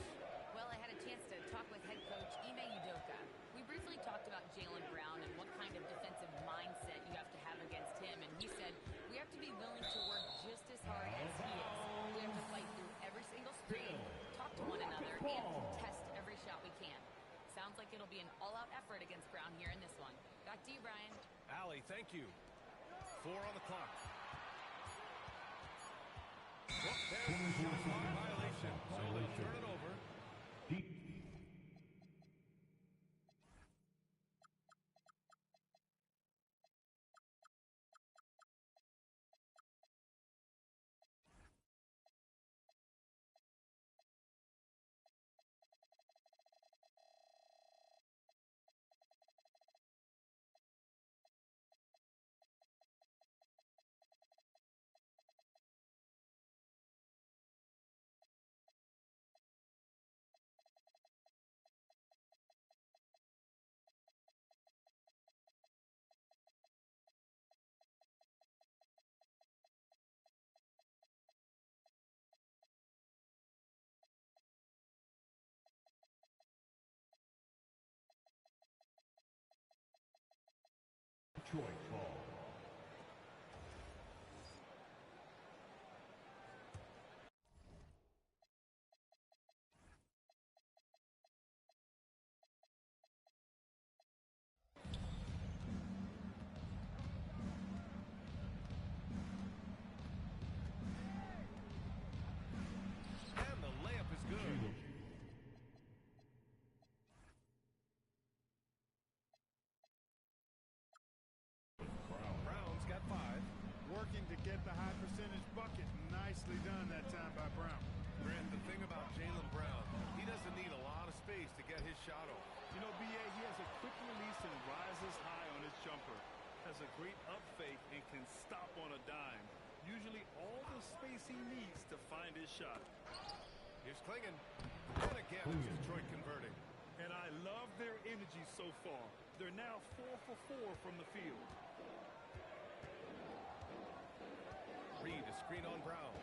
Well, I had a chance to talk with head coach Ime Udoka. We briefly talked about Jaylen Brown and what kind of defensive mindset you have to have against him. And he said, we have to be willing to work just as hard as he is. We have to fight through every single screen, talk to one another, and contest every shot we can. Sounds like it'll be an all-out effort against Brown here in this one. Back to you, Brian. Allie, thank you. 4 on the clock. Well, there's the shot clock violation, so they'll turn it over. Deep Nicely done that time by Brown. Grant, the thing about Jaylen Brown, he doesn't need a lot of space to get his shot off. You know, B.A., he has a quick release and rises high on his jumper. Has a great up fake and can stop on a dime. Usually all the space he needs to find his shot. Here's Klingon. And again, it's Detroit converting. And I love their energy so far. They're now 4 for 4 from the field. Reed, a screen on Brown.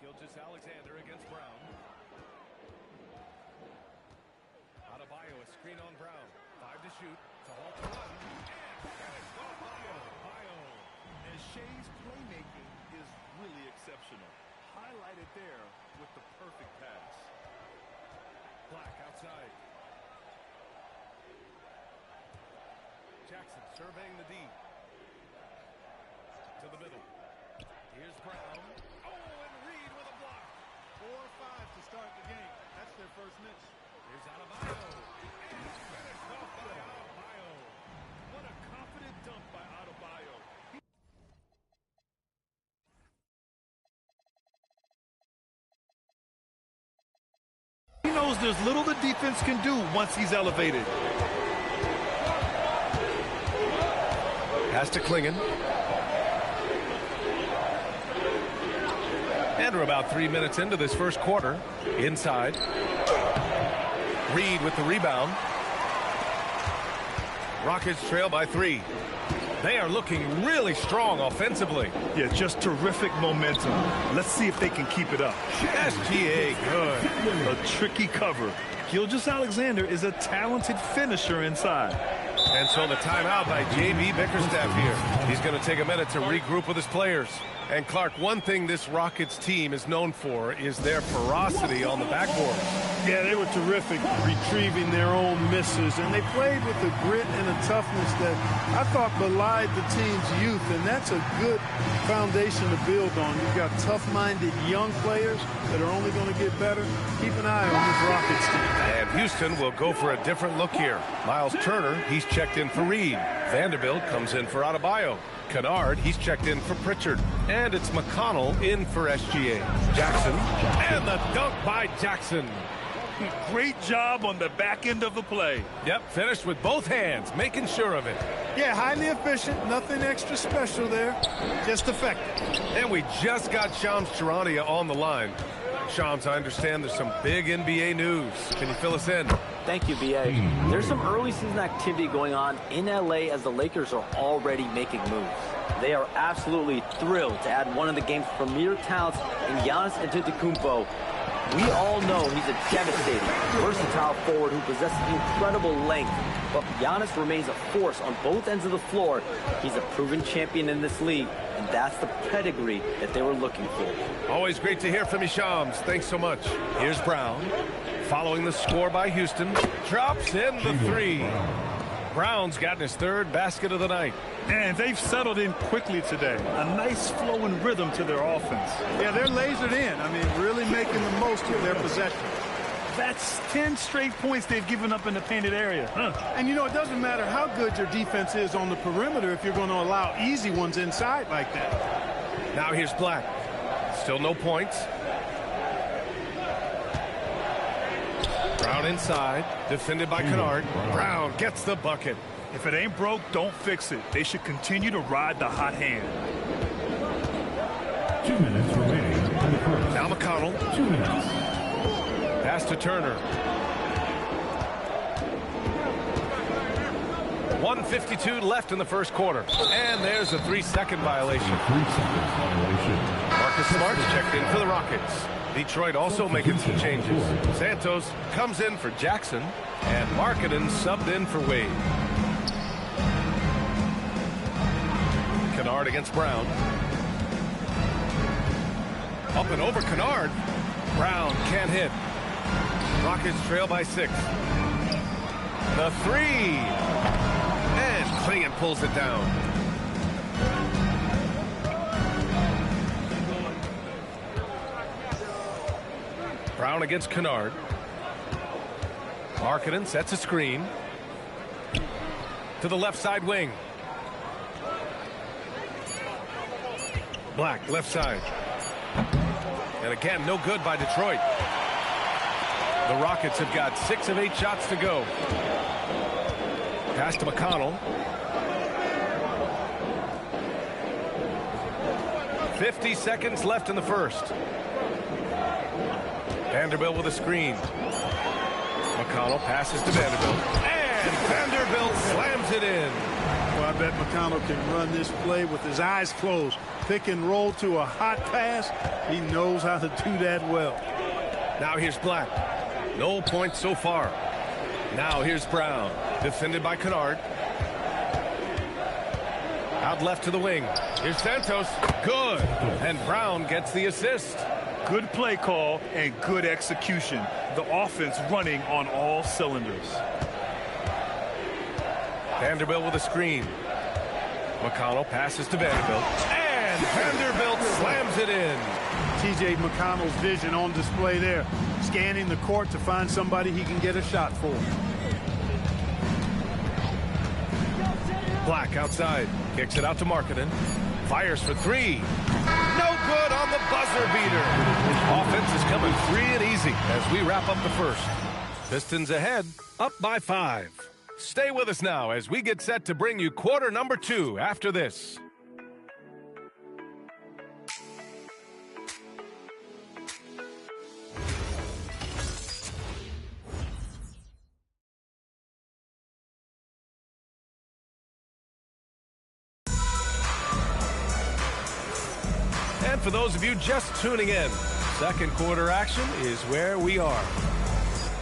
Gilgeous-Alexander against Brown. Adebayo, a screen on Brown. 5 to shoot. To halt to run. And finished off by Adebayo. And Shea's playmaking is really exceptional. Highlighted there with the perfect pass. Black outside. Jackson surveying the D. To the middle. Here's Brown. Oh, and Reed with a block. 4 or 5 to start the game. That's their first miss. Here's Adebayo. And finished off by Adebayo. What a confident dunk by Adebayo. He knows there's little the defense can do once he's elevated. Pass to Klingon. And we're about 3 minutes into this first quarter. Inside. Reed with the rebound. Rockets trail by 3. They are looking really strong offensively. Yeah, just terrific momentum. Let's see if they can keep it up. SGA good. A tricky cover. Gilgeous-Alexander is a talented finisher inside. And so the timeout by J.B. Bickerstaff here. He's going to take a minute to regroup with his players. And Clark, one thing this Rockets team is known for is their ferocity on the backboard. Yeah, they were terrific retrieving their own misses, and they played with the grit and the toughness that I thought belied the team's youth, and that's a good foundation to build on. You've got tough-minded young players that are only going to get better. Keep an eye on this Rockets team. And Houston will go for a different look here. Miles Turner, he's checked in for Reed. Vanderbilt comes in for Adebayo. Kennard, he's checked in for Pritchard. And it's McConnell in for SGA. Jackson, and the dunk by Jackson. Great job on the back end of the play. Yep, finished with both hands, making sure of it. Yeah, highly efficient, nothing extra special there, just effective. And we just got Shams Charania on the line. Shams, I understand there's some big NBA news. Can you fill us in? Thank you, B.A. There's some early season activity going on in L.A. as the Lakers are already making moves. They are absolutely thrilled to add one of the game's premier talents in Giannis Antetokounmpo. We all know he's a devastating, versatile forward who possesses incredible length. But Giannis remains a force on both ends of the floor. He's a proven champion in this league, and that's the pedigree that they were looking for. Always great to hear from you, Shams. Thanks so much. Here's Brown. Following the score by Houston. Drops in the 3. Brown's gotten his 3rd basket of the night. And they've settled in quickly today. A nice flowing rhythm to their offense. Yeah, they're lasered in. I mean, really making the most of their possession. That's 10 straight points they've given up in the painted area. And, you know, it doesn't matter how good your defense is on the perimeter if you're going to allow easy ones inside like that. Now here's Black. Still no points. Brown inside, defended by Kennard. Brown gets the bucket. If it ain't broke, don't fix it. They should continue to ride the hot hand. 2 minutes remaining in the first. Now McConnell. 2 minutes. Pass to Turner. 1:52 left in the first quarter. And there's a 3-second violation. 3-second violation. Marcus Smart's checked in for the Rockets. Detroit also making some changes. Santos comes in for Jackson, and Markkanen subbed in for Wade. Kennard against Brown. Up and over Kennard. Brown can't hit. Rockets trail by 6. The 3. And Klingon pulls it down. Brown against Kennard. Markkanen sets a screen. To the left side wing. Black, left side. And again, no good by Detroit. The Rockets have got 6 of 8 shots to go. Pass to McConnell. 50 seconds left in the first. Vanderbilt with a screen. McConnell passes to Vanderbilt. And Vanderbilt slams it in. Well, I bet McConnell can run this play with his eyes closed. Pick and roll to a hot pass. He knows how to do that well. Now here's Black. No points so far. Now here's Brown. Defended by Kennard. Out left to the wing. Here's Santos. Good. And Brown gets the assist. Good play call and good execution. The offense running on all cylinders. Vanderbilt with a screen. McConnell passes to Vanderbilt. And Vanderbilt slams it in. T.J. McConnell's vision on display there. Scanning the court to find somebody he can get a shot for. Black outside. Kicks it out to Markkanen. Fires for 3. No good on the buzzer beater. Offense is coming free and easy as we wrap up the first. Pistons ahead, up by 5. Stay with us now as we get set to bring you quarter number 2 after this. And for those of you just tuning in, second quarter action is where we are.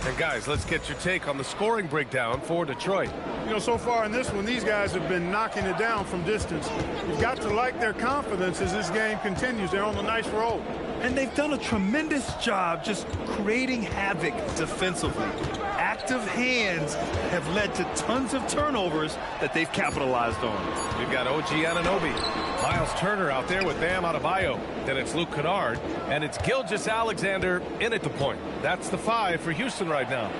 And guys, let's get your take on the scoring breakdown for Detroit. You know, so far in this one, these guys have been knocking it down from distance. You've got to like their confidence as this game continues. They're on a nice roll. And they've done a tremendous job just creating havoc defensively. Active hands have led to tons of turnovers that they've capitalized on. We've got OG Anunoby, Miles Turner out there with Bam Adebayo. Then it's Luke Kennard, and it's Gilgeous-Alexander in at the point. That's the 5 for Houston right now.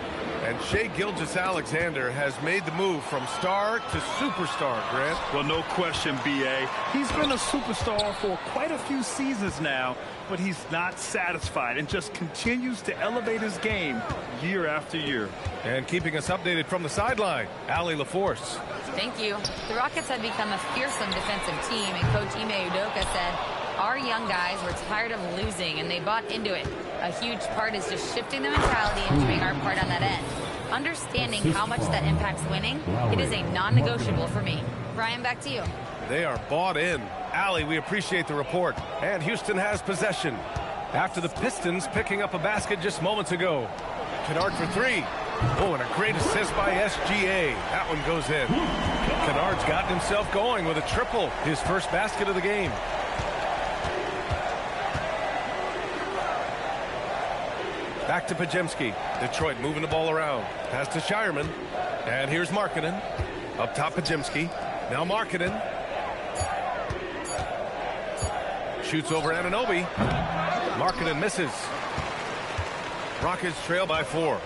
And Shai Gilgeous-Alexander has made the move from star to superstar, Grant. Well, no question, B.A. He's been a superstar for quite a few seasons now, but he's not satisfied and just continues to elevate his game year after year. And keeping us updated from the sideline, Allie LaForce. Thank you. The Rockets have become a fearsome defensive team, and Coach Ime Udoka said, our young guys were tired of losing, and they bought into it. A huge part is just shifting the mentality and doing our part on that end. Understanding how much that impacts winning, it is a non-negotiable for me. Brian, back to you. They are bought in. Allie, we appreciate the report. And Houston has possession after the Pistons picking up a basket just moments ago. Kennard for 3. Oh, and a great assist by SGA. That one goes in. Kennard's gotten himself going with a triple, his first basket of the game. Back to Podziemski. Detroit moving the ball around. Pass to Shireman. And here's Markkanen. Up top, Podziemski. Now Markkanen. Shoots over Anunoby. Markkanen misses. Rockets trail by 4.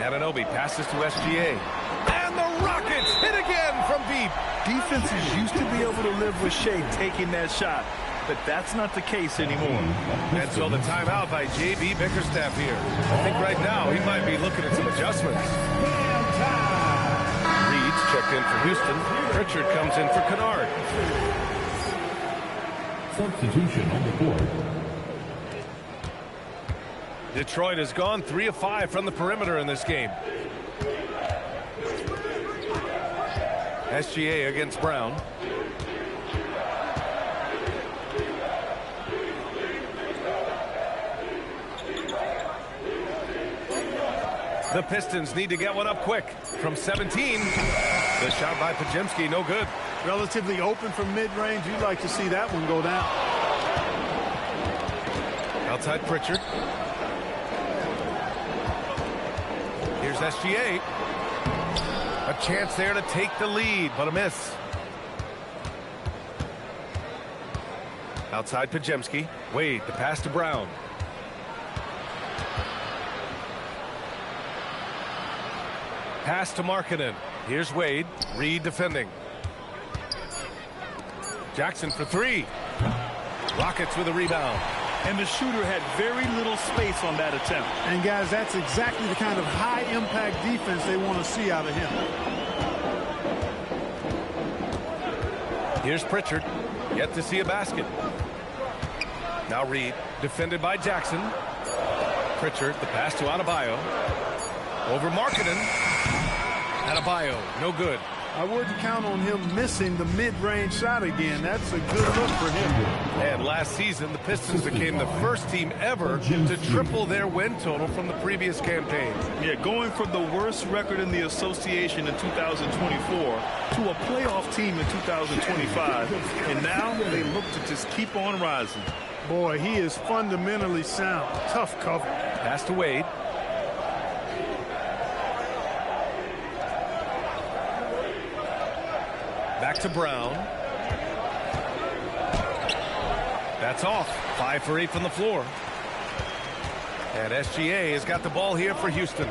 Anunoby passes to SGA. And the Rockets hit again from deep. Defenses used to be able to live with Shai taking that shot, but that's not the case anymore. And so the timeout by J.B. Bickerstaff here. I think right now he might be looking at some adjustments. Reed's checked in for Houston. Pritchard comes in for Kennard. Substitution on the court. Detroit has gone 3 of 5 from the perimeter in this game. SGA against Brown. The Pistons need to get one up quick. From 17, the shot by Podziemski, no good. Relatively open from mid-range. You'd like to see that one go down. Outside Pritchard. Here's SGA. A chance there to take the lead, but a miss. Outside Podziemski. Wade, the pass to Brown. Pass to Markkanen. Here's Wade. Reed defending. Jackson for three. Rockets with a rebound. And the shooter had very little space on that attempt. And guys, that's exactly the kind of high-impact defense they want to see out of him. Here's Pritchard. Yet to see a basket. Now Reed, defended by Jackson. Pritchard, the pass to Adebayo. Over Markkanen. Adebayo, no good. I wouldn't count on him missing the mid-range shot again. That's a good look for him. And last season, the Pistons became the first team ever to triple their win total from the previous campaign. Yeah, going from the worst record in the association in 2024 to a playoff team in 2025. And now they look to just keep on rising. Boy, he is fundamentally sound. Tough cover. Pass to Wade. Back to Brown. That's off. 5 for 8 from the floor. And SGA has got the ball here for Houston.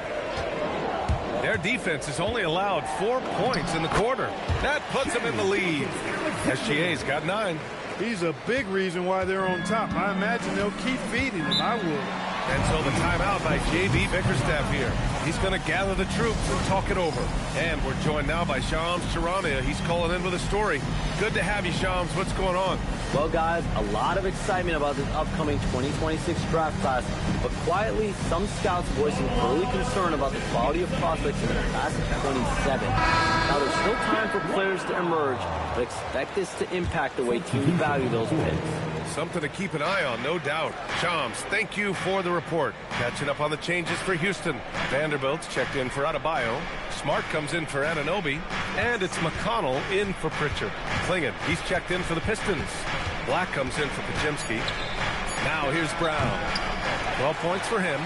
Their defense has only allowed 4 points in the quarter. That puts them in the lead. SGA's got 9. He's a big reason why they're on top. I imagine they'll keep feeding him. I would. And so the timeout by J.B. Bickerstaff here. He's going to gather the troops and talk it over. And we're joined now by Shams Charania. He's calling in with a story. Good to have you, Shams. What's going on? Well, guys, a lot of excitement about this upcoming 2026 draft class, but quietly, some scouts voicing early concern about the quality of prospects in the class of 27. Now, there's still time for players to emerge, but expect this to impact the way teams value those picks. Something to keep an eye on, no doubt. Shams, thank you for the report. Catching up on the changes for Houston. Vanderbilt's checked in for Adebayo. Smart comes in for Anunoby. And it's McConnell in for Pritchard. Clingan, he's checked in for the Pistons. Black comes in for Podziemski. Now here's Brown. 12 points for him.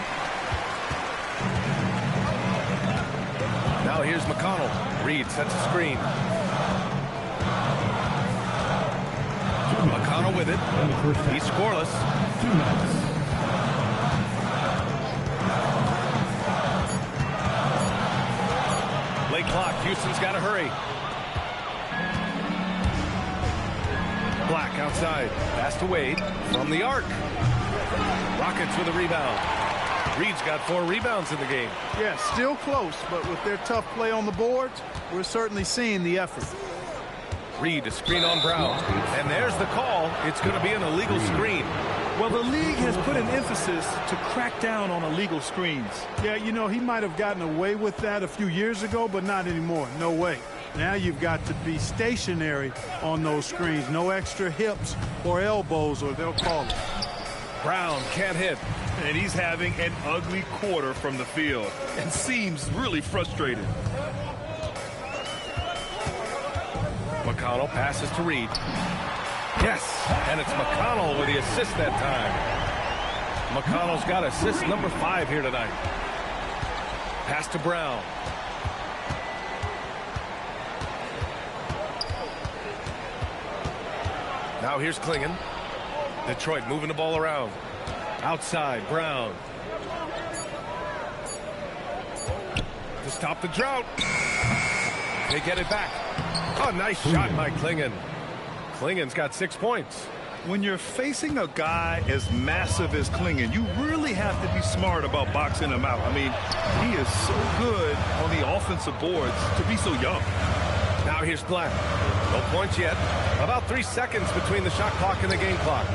Now here's McConnell. Reed sets a screen. McConnell with it. He's scoreless. 2 minutes. Late clock. Houston's got to hurry. Black outside. Pass to Wade from the arc. Rockets with a rebound. Reed's got 4 rebounds in the game. Yeah, still close, but with their tough play on the boards, we're certainly seeing the effort. Reed, a screen on Brown. And there's the call. It's going to be an illegal screen. Well, the league has put an emphasis to crack down on illegal screens. Yeah, you know, he might have gotten away with that a few years ago, but not anymore. No way. Now you've got to be stationary on those screens. No extra hips or elbows, or they'll call it. Brown can't hit. And he's having an ugly quarter from the field and seems really frustrated. McConnell passes to Reed. Yes, and it's McConnell with the assist that time. McConnell's got assist number 5 here tonight. Pass to Brown. Now here's Clingan. Detroit moving the ball around. Outside, Brown. To stop the drought. They get it back. Oh, nice shot by Clingan. Clingan's got 6 points. When you're facing a guy as massive as Clingan, you really have to be smart about boxing him out. I mean, he is so good on the offensive boards to be so young. Now here's Black. No points yet. About 3 seconds between the shot clock and the game clock.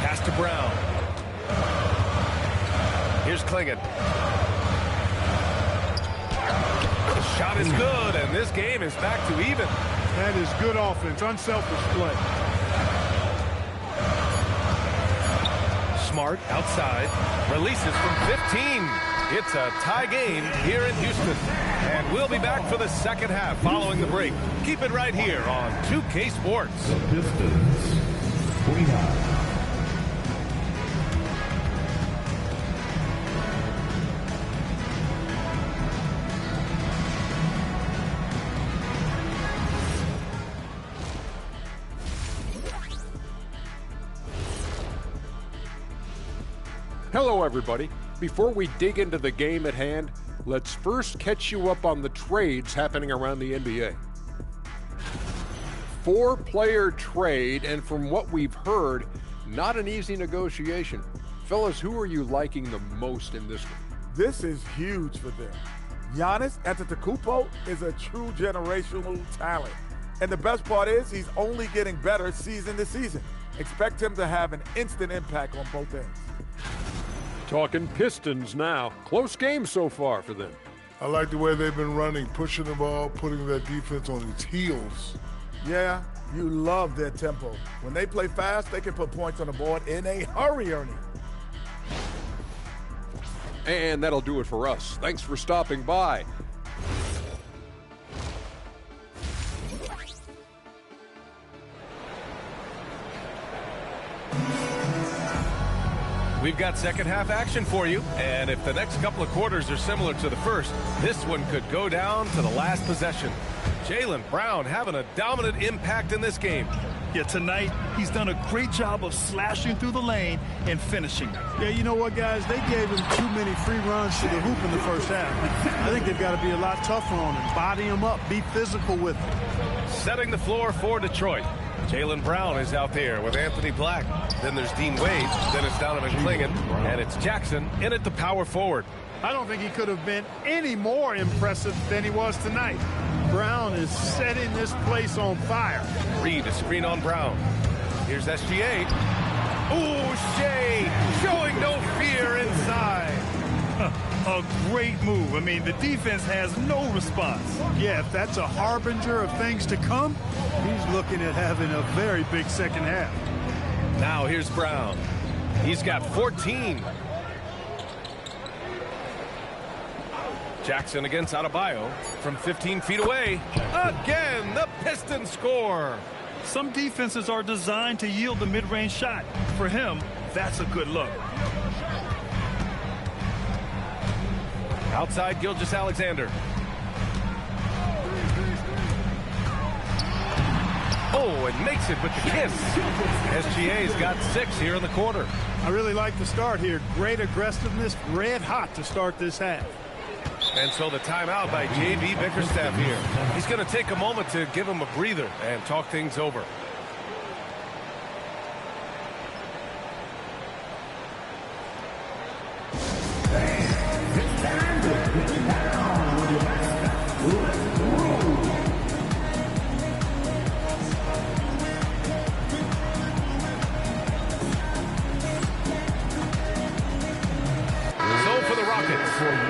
Pass to Brown. Here's Clingan. The shot is good, and this game is back to even. That is good offense, unselfish play. Smart outside. Releases from 15. It's a tie game here in Houston. And we'll be back for the second half following the break. Keep it right here on 2K Sports. The Pistons, 29. Hello, everybody. Before we dig into the game at hand, let's first catch you up on the trades happening around the NBA. 4-player trade, and from what we've heard, not an easy negotiation. Fellas, who are you liking the most in this one? This is huge for them. Giannis Antetokounmpo is a true generational talent. And the best part is he's only getting better season to season. Expect him to have an instant impact on both ends. Talking Pistons now. Close game so far for them. I like the way they've been running, pushing the ball, putting that defense on its heels. Yeah, you love their tempo. When they play fast, they can put points on the board in a hurry, Ernie. And that'll do it for us. Thanks for stopping by. We've got second half action for you, and if the next couple of quarters are similar to the first, this one could go down to the last possession. Jaylen Brown having a dominant impact in this game. Yeah, tonight he's done a great job of slashing through the lane and finishing. Yeah, you know what, guys? They gave him too many free runs to the hoop in the first half. I think they've got to be a lot tougher on him, body him up, be physical with him. Setting the floor for Detroit. Jaylen Brown is out there with Anthony Black. Then there's Dean Wade. Then it's Donovan Clingan. And it's Jackson in at the power forward. I don't think he could have been any more impressive than he was tonight. Brown is setting this place on fire. Reed, a screen on Brown. Here's SGA. Ooh, Shea showing no fear inside. A great move. I mean, the defense has no response. Yeah, if that's a harbinger of things to come, he's looking at having a very big second half. Now here's Brown. He's got 14. Jackson against Adebayo from 15 feet away. Again, the Pistons score. Some defenses are designed to yield the mid-range shot. For him, that's a good look. Outside Gilgeous-Alexander. Oh, and makes it with the kiss. SGA's got 6 here in the quarter. I really like the start here. Great aggressiveness, red hot to start this half. And so the timeout by J.B. Bickerstaff here. He's going to take a moment to give him a breather and talk things over.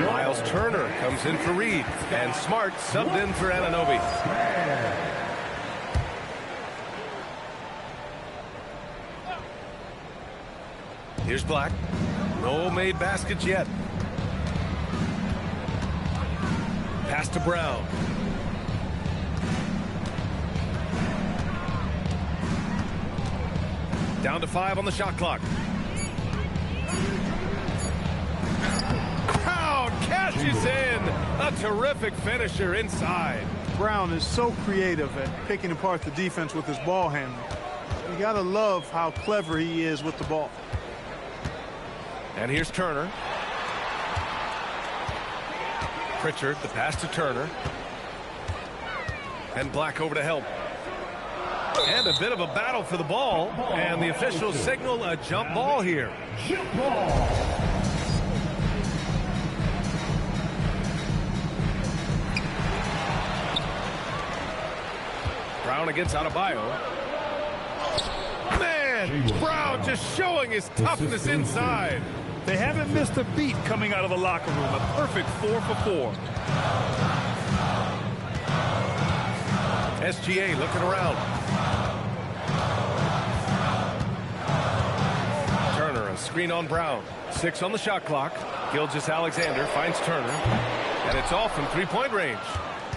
Miles Turner comes in for Reed, and Smart subbed in for Anunoby. Here's Black. No made baskets yet. Pass to Brown. Down to 5 on the shot clock. Cashes in. A terrific finisher inside. Brown is so creative at picking apart the defense with his ball handling. You got to love how clever he is with the ball. And here's Turner. Pritchard, the pass to Turner. And Black over to help. And a bit of a battle for the ball. And the officials signal a jump ball here. Jump ball. Brown against Adebayo. Man, Brown just showing his toughness inside. They haven't missed a beat coming out of the locker room. A perfect 4 for 4. SGA looking around. Turner, a screen on Brown. 6 on the shot clock. Gilgeous-Alexander finds Turner. And it's off from three-point range.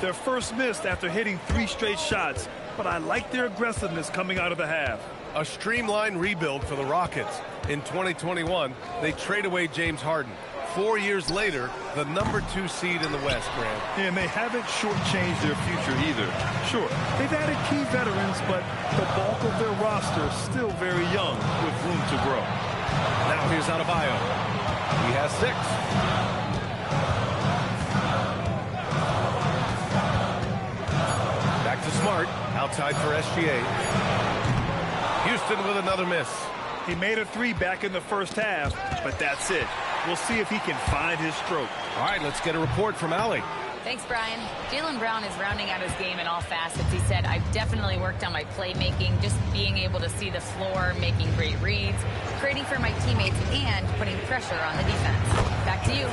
Their first miss after hitting 3 straight shots, but I like their aggressiveness coming out of the half. A streamlined rebuild for the Rockets. In 2021, they trade away James Harden. 4 years later, the #2 seed in the West, Grant. Yeah, and they haven't shortchanged their future either. Sure, they've added key veterans, but the bulk of their roster is still very young with room to grow. Now here's Adebayo. He has 6. to Smart. Outside for SGA. Houston with another miss. He made a three back in the first half, but that's it. We'll see if he can find his stroke. All right, let's get a report from Allie. Thanks, Brian. Jaylen Brown is rounding out his game in all facets. He said, I've definitely worked on my playmaking, just being able to see the floor, making great reads, creating for my teammates, and putting pressure on the defense. Back to you.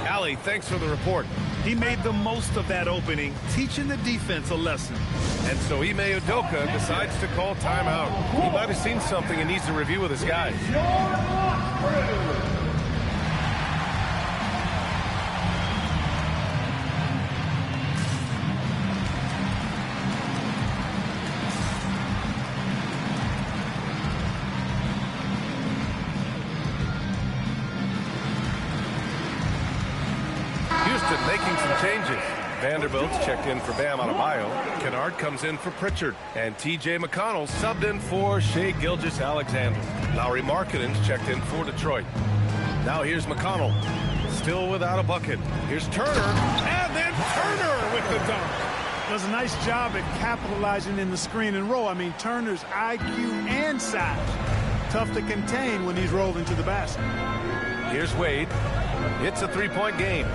Allie, thanks for the report. He made the most of that opening, teaching the defense a lesson. And so Ime Udoka decides to call timeout. He might have seen something and needs to review with his guys. Making some changes. Vanderbilt's checked in for Bam Adebayo. Kennard comes in for Pritchard. And T.J. McConnell subbed in for Shai Gilgeous-Alexander. Lauri Markkanen's checked in for Detroit. Now here's McConnell. Still without a bucket. Here's Turner. And then Turner with the dunk. Does a nice job at capitalizing in the screen and roll. I mean, Turner's IQ and size. Tough to contain when he's rolled into the basket. Here's Wade. It's a three-point game.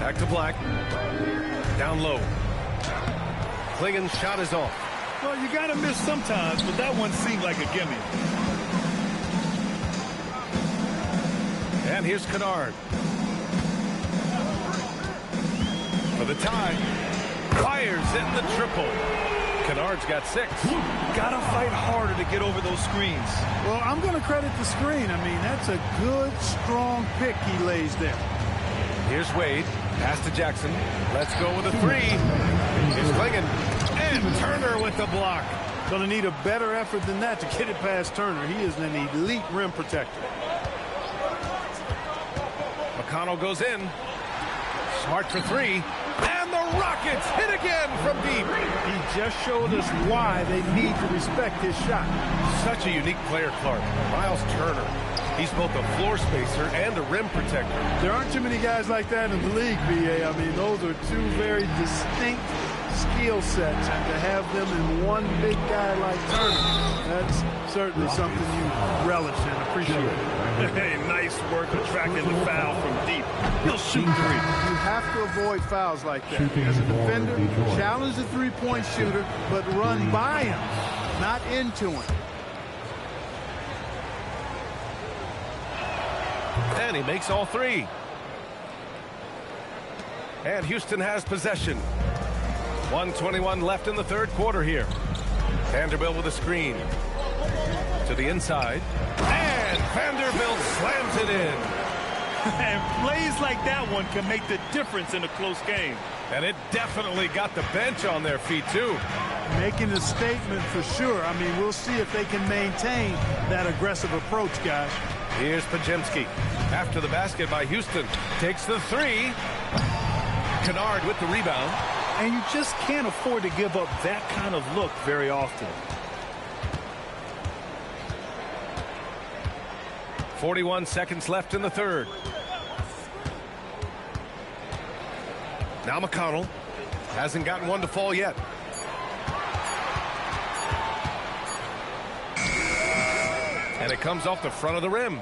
Back to Black. Down low. Klingen's shot is off. Well, you got to miss sometimes, but that one seemed like a gimme. And here's Kennard. For the tie. Fires in the triple. Kennard's got 6. Got to fight harder to get over those screens. Well, I'm going to credit the screen. I mean, that's a good, strong pick he lays there. Here's Wade. Pass to Jackson. Let's go with a 3. Here's Klingen. And Turner with the block. Going to need a better effort than that to get it past Turner. He is an elite rim protector. McConnell goes in. Smart for 3. And the Rockets hit again from deep. He just showed us why they need to respect his shot. Such a unique player, Clark. Miles Turner. He's both a floor spacer and a rim protector. There aren't too many guys like that in the league, B.A. I mean, those are two very distinct skill sets, and to have them in one big guy like Turner, that's certainly something you relish and appreciate. Hey, nice work attracting the foul from deep. He'll shoot 3. You have to avoid fouls like that. As a defender, challenge the three-point shooter, but run by him, not into him. And he makes all 3. And Houston has possession. 1:21 left in the third quarter here. Vanderbilt with a screen. To the inside. And Vanderbilt slams it in. And plays like that one can make the difference in a close game. And it definitely got the bench on their feet, too. Making a statement for sure. I mean, we'll see if they can maintain that aggressive approach, guys. Here's Pajemski. After the basket by Houston. Takes the 3. Kennard with the rebound. And you just can't afford to give up that kind of look very often. 41 seconds left in the third. Now McConnell. Hasn't gotten one to fall yet. And it comes off the front of the rim.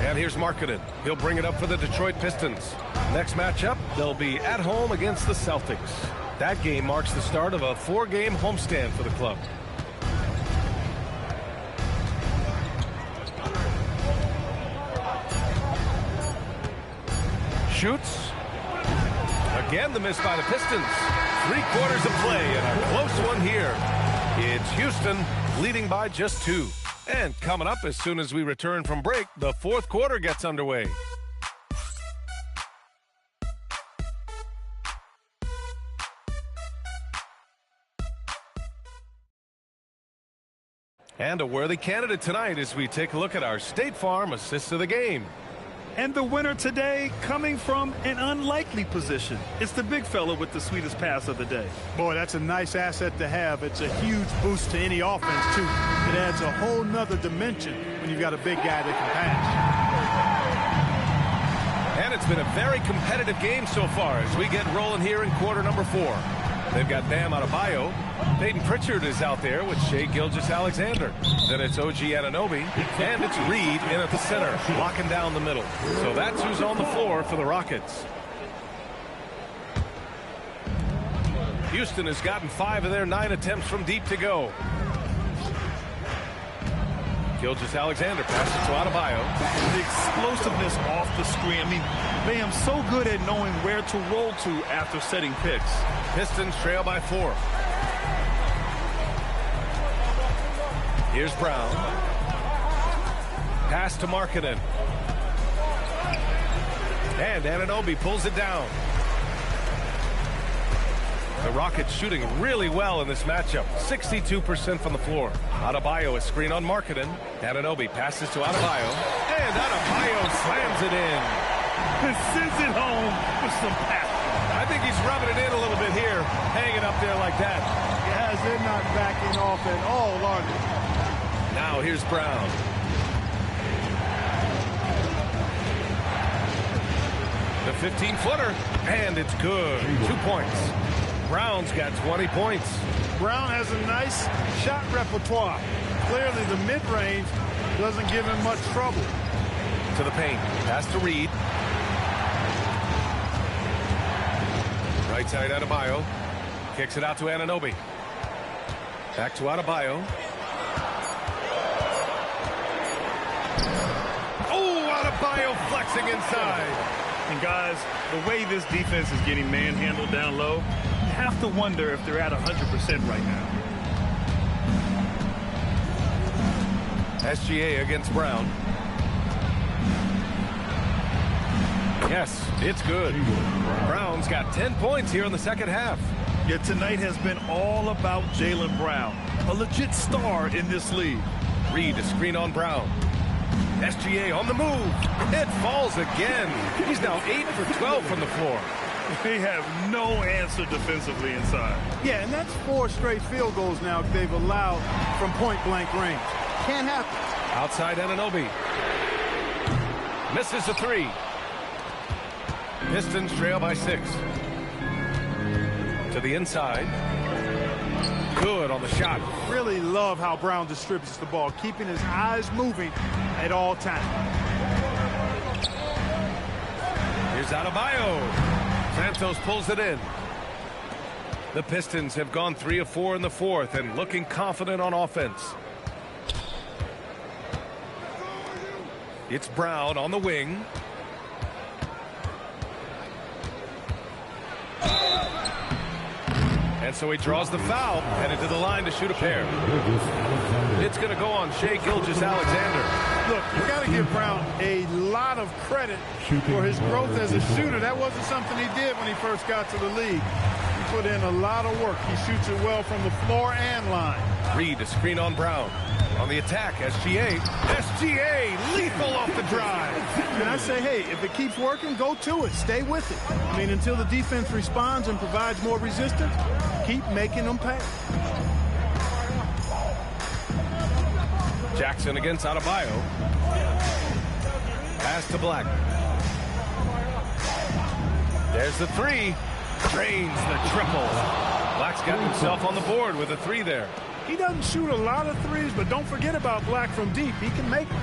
And here's Markkanen. He'll bring it up for the Detroit Pistons. Next matchup, they'll be at home against the Celtics. That game marks the start of a 4-game homestand for the club. Shoots. Again, the miss by the Pistons. 3 quarters of play and a close one here. It's Houston leading by just 2. And coming up as soon as we return from break, the fourth quarter gets underway. And a worthy candidate tonight as we take a look at our State Farm Assist of the Game. And the winner today coming from an unlikely position. It's the big fella with the sweetest pass of the day. Boy, that's a nice asset to have. It's a huge boost to any offense, too. It adds a whole nother dimension when you've got a big guy that can pass. And And it's been a very competitive game so far as we get rolling here in quarter number 4. They've got Bam Adebayo. Peyton Pritchard is out there with Shai Gilgeous-Alexander. Then it's OG Anunoby. And it's Reed in at the center, locking down the middle. So that's who's on the floor for the Rockets. Houston has gotten 5 of their 9 attempts from deep to go. Gilgeous-Alexander passes to Adebayo. The explosiveness off the screen. I mean, Bam's so good at knowing where to roll to after setting picks. Pistons trail by 4. Here's Brown. Pass to Markkanen. And Anunoby pulls it down. The Rockets shooting really well in this matchup. 62% from the floor. Adebayo is screen on Markkanen. Anunoby passes to Adebayo. And Adebayo slams it in. And sends it home with some pass. I think he's rubbing it in a little bit here. Hanging up there like that. Guys, they're not backing off at all, are they? Now here's Brown. The 15-footer. And it's good. 2 points. Brown's got 20 points. Brown has a nice shot repertoire. Clearly, the mid-range doesn't give him much trouble. To the paint. Pass to Reed. Right side Adebayo. Kicks it out to Anunoby. Back to Adebayo. Oh, Adebayo flexing inside. And guys, the way this defense is getting manhandled down low, you have to wonder if they're at 100% right now. SGA against Brown. Yes, it's good. Brown's got 10 points here in the second half. Yet tonight has been all about Jaylen Brown, a legit star in this league. Reed to screen on Brown. SGA on the move. It falls again. He's now 8 for 12 from the floor. They have no answer defensively inside. Yeah, and that's 4 straight field goals now they've allowed from point-blank range. Can't happen. Outside Anunoby. Misses a 3. Pistons trail by 6. To the inside. Good on the shot. Really love how Brown distributes the ball, keeping his eyes moving at all times. Here's Adebayo. Santos pulls it in. The Pistons have gone 3 of 4 in the fourth and looking confident on offense. It's Brown on the wing. And so he draws the foul, headed to the line to shoot a pair. It's going to go on Shai Gilgeous-Alexander. Look, you got to give Brown a lot of credit for his growth as a shooter. That wasn't something he did when he first got to the league. He put in a lot of work. He shoots it well from the floor and line. Reed to screen on Brown. On the attack, SGA. SGA lethal off the drive. And I say, hey, if it keeps working, go to it. Stay with it. I mean, until the defense responds and provides more resistance, keep making them pay. Jackson against Adebayo. Pass to Black. There's the 3. Drains the triple. Black's got himself on the board with a 3 there. He doesn't shoot a lot of threes, but don't forget about Black from deep. He can make them.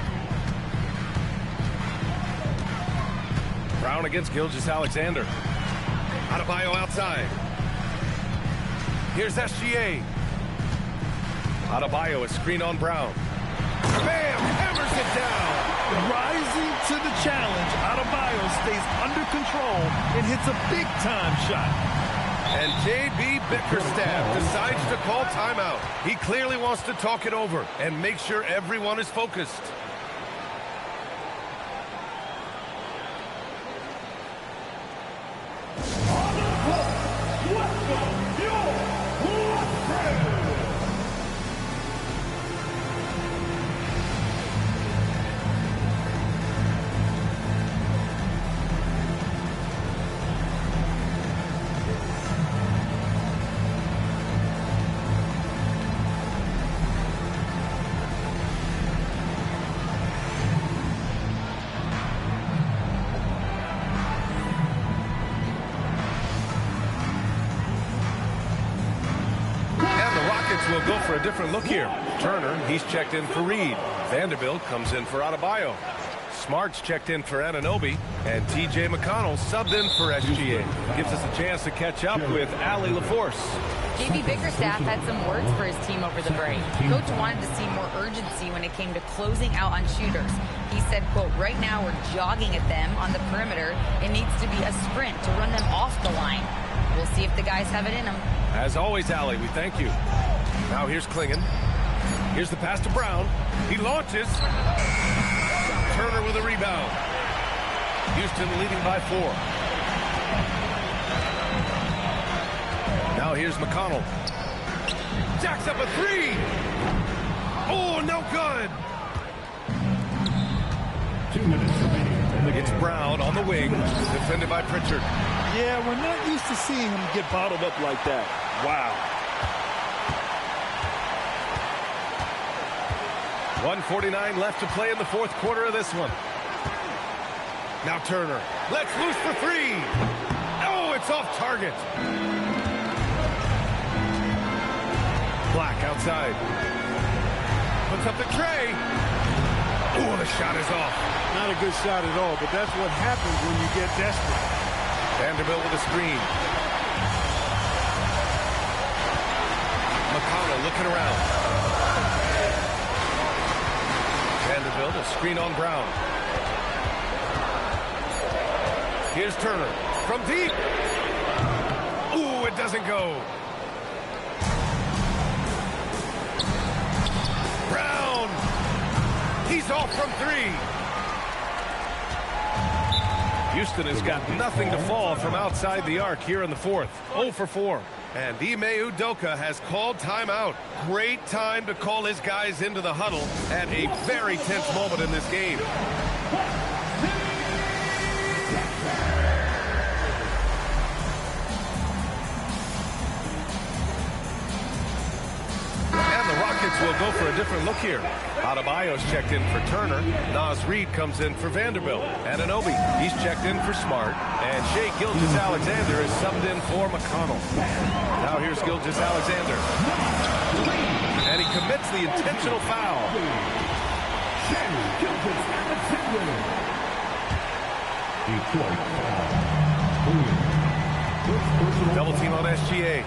Brown against Gilgeous-Alexander. Adebayo outside. Here's SGA. Adebayo is screen on Brown. Bam! Hammers it down. Rising to the challenge, Adebayo stays under control and hits a big-time shot. And J.B. Bickerstaff decides to call timeout. He clearly wants to talk it over and make sure everyone is focused. will go for a different look here. Turner, he's checked in for Reed. Vanderbilt comes in for Adebayo. Smart's checked in for Anunoby, and T.J. McConnell subbed in for SGA. Gives us a chance to catch up with Allie LaForce. JB Bickerstaff had some words for his team over the break. Coach wanted to see more urgency when it came to closing out on shooters. He said, quote, right now we're jogging at them on the perimeter. It needs to be a sprint to run them off the line. We'll see if the guys have it in them. As always, Allie, we thank you. Now here's Klingon. Here's the pass to Brown. He launches. Turner with a rebound. Houston leading by 4. Now here's McConnell. Jacks up a 3. Oh, no good. 2 minutes remaining. It's Brown on the wing, defended by Pritchard. Yeah, we're not used to seeing him get bottled up like that. Wow. 1:49 left to play in the fourth quarter of this one. Now Turner. Let's loose for 3. Oh, it's off target. Black outside. Puts up the tray. Oh, the shot is off. Not a good shot at all, but that's what happens when you get desperate. Vanderbilt with a screen. McConnell looking around. Vanderbilt, a screen on Brown. Here's Turner from deep. Ooh, it doesn't go. Brown. He's off from 3. Houston has got nothing to fall from outside the arc here in the fourth. 0 for 4. And Ime Udoka has called timeout. Great time to call his guys into the huddle at a very tense moment in this game. And the Rockets will go for a different look here. Adebayo's checked in for Turner. Nas Reed comes in for Vanderbilt. Anunoby, he's checked in for Smart. And Shai Gilgeous-Alexander is subbed in for McConnell. Now here's Gilgeous-Alexander. And he commits the intentional foul. Double team on SGA.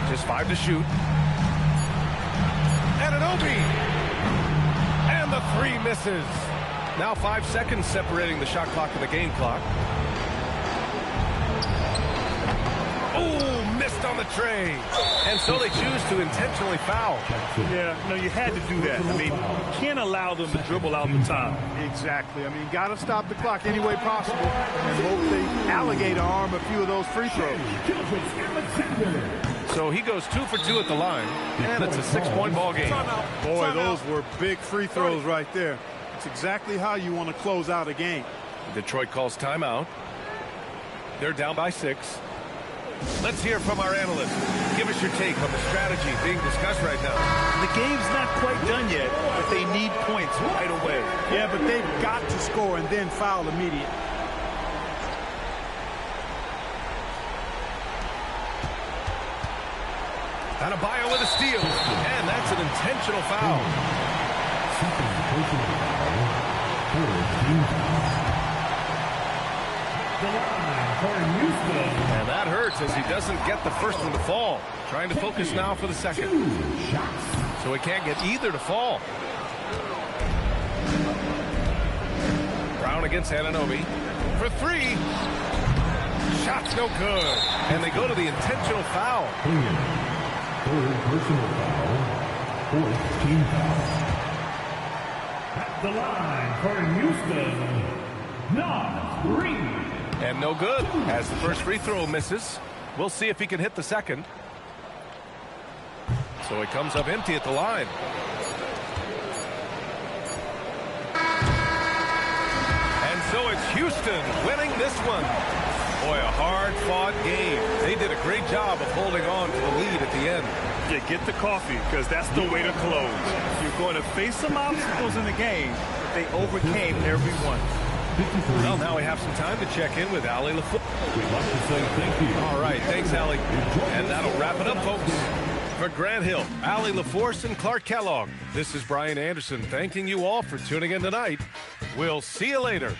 Just 5 to shoot. Anunoby. And the 3 misses. Now 5 seconds separating the shot clock and the game clock. Oh, missed on the tray. And so they choose to intentionally foul. Yeah, no, you had to do that. I mean, you can't allow them to dribble out the top. Exactly. I mean, you got to stop the clock any way possible and hope they alligator arm a few of those free throws. So he goes 2 for 2 at the line, and it's a 6-point ball game. Boy, those were big free throws right there. It's exactly how you want to close out a game. Detroit calls timeout. They're down by 6. Let's hear from our analyst. Give us your take on the strategy being discussed right now. The game's not quite done yet, but they need points right away. Yeah, but they've got to score and then foul immediately. Adebayo with a steal, and that's an intentional foul. And that hurts as he doesn't get the first one to fall. Trying to focus now for the second. So he can't get either to fall. Brown against Anunoby for 3. Shot's no good. And they go to the intentional foul. Third personal foul. 4th team foul. At the line for Houston, Nas Reed. And no good as the first free throw misses. We'll see if he can hit the second. So he comes up empty at the line. And so it's Houston winning this one. Boy, a hard-fought game. They did a great job of holding on to the lead at the end. Yeah, get the coffee, because that's the way to close. You're going to face some obstacles in the game, but they overcame every one. Well, now we have some time to check in with Allie LaForce. We'd like to say thank you. All right, thanks, Allie. And that'll wrap it up, folks. For Grant Hill, Allie LaForce, and Clark Kellogg, this is Brian Anderson thanking you all for tuning in tonight. We'll see you later.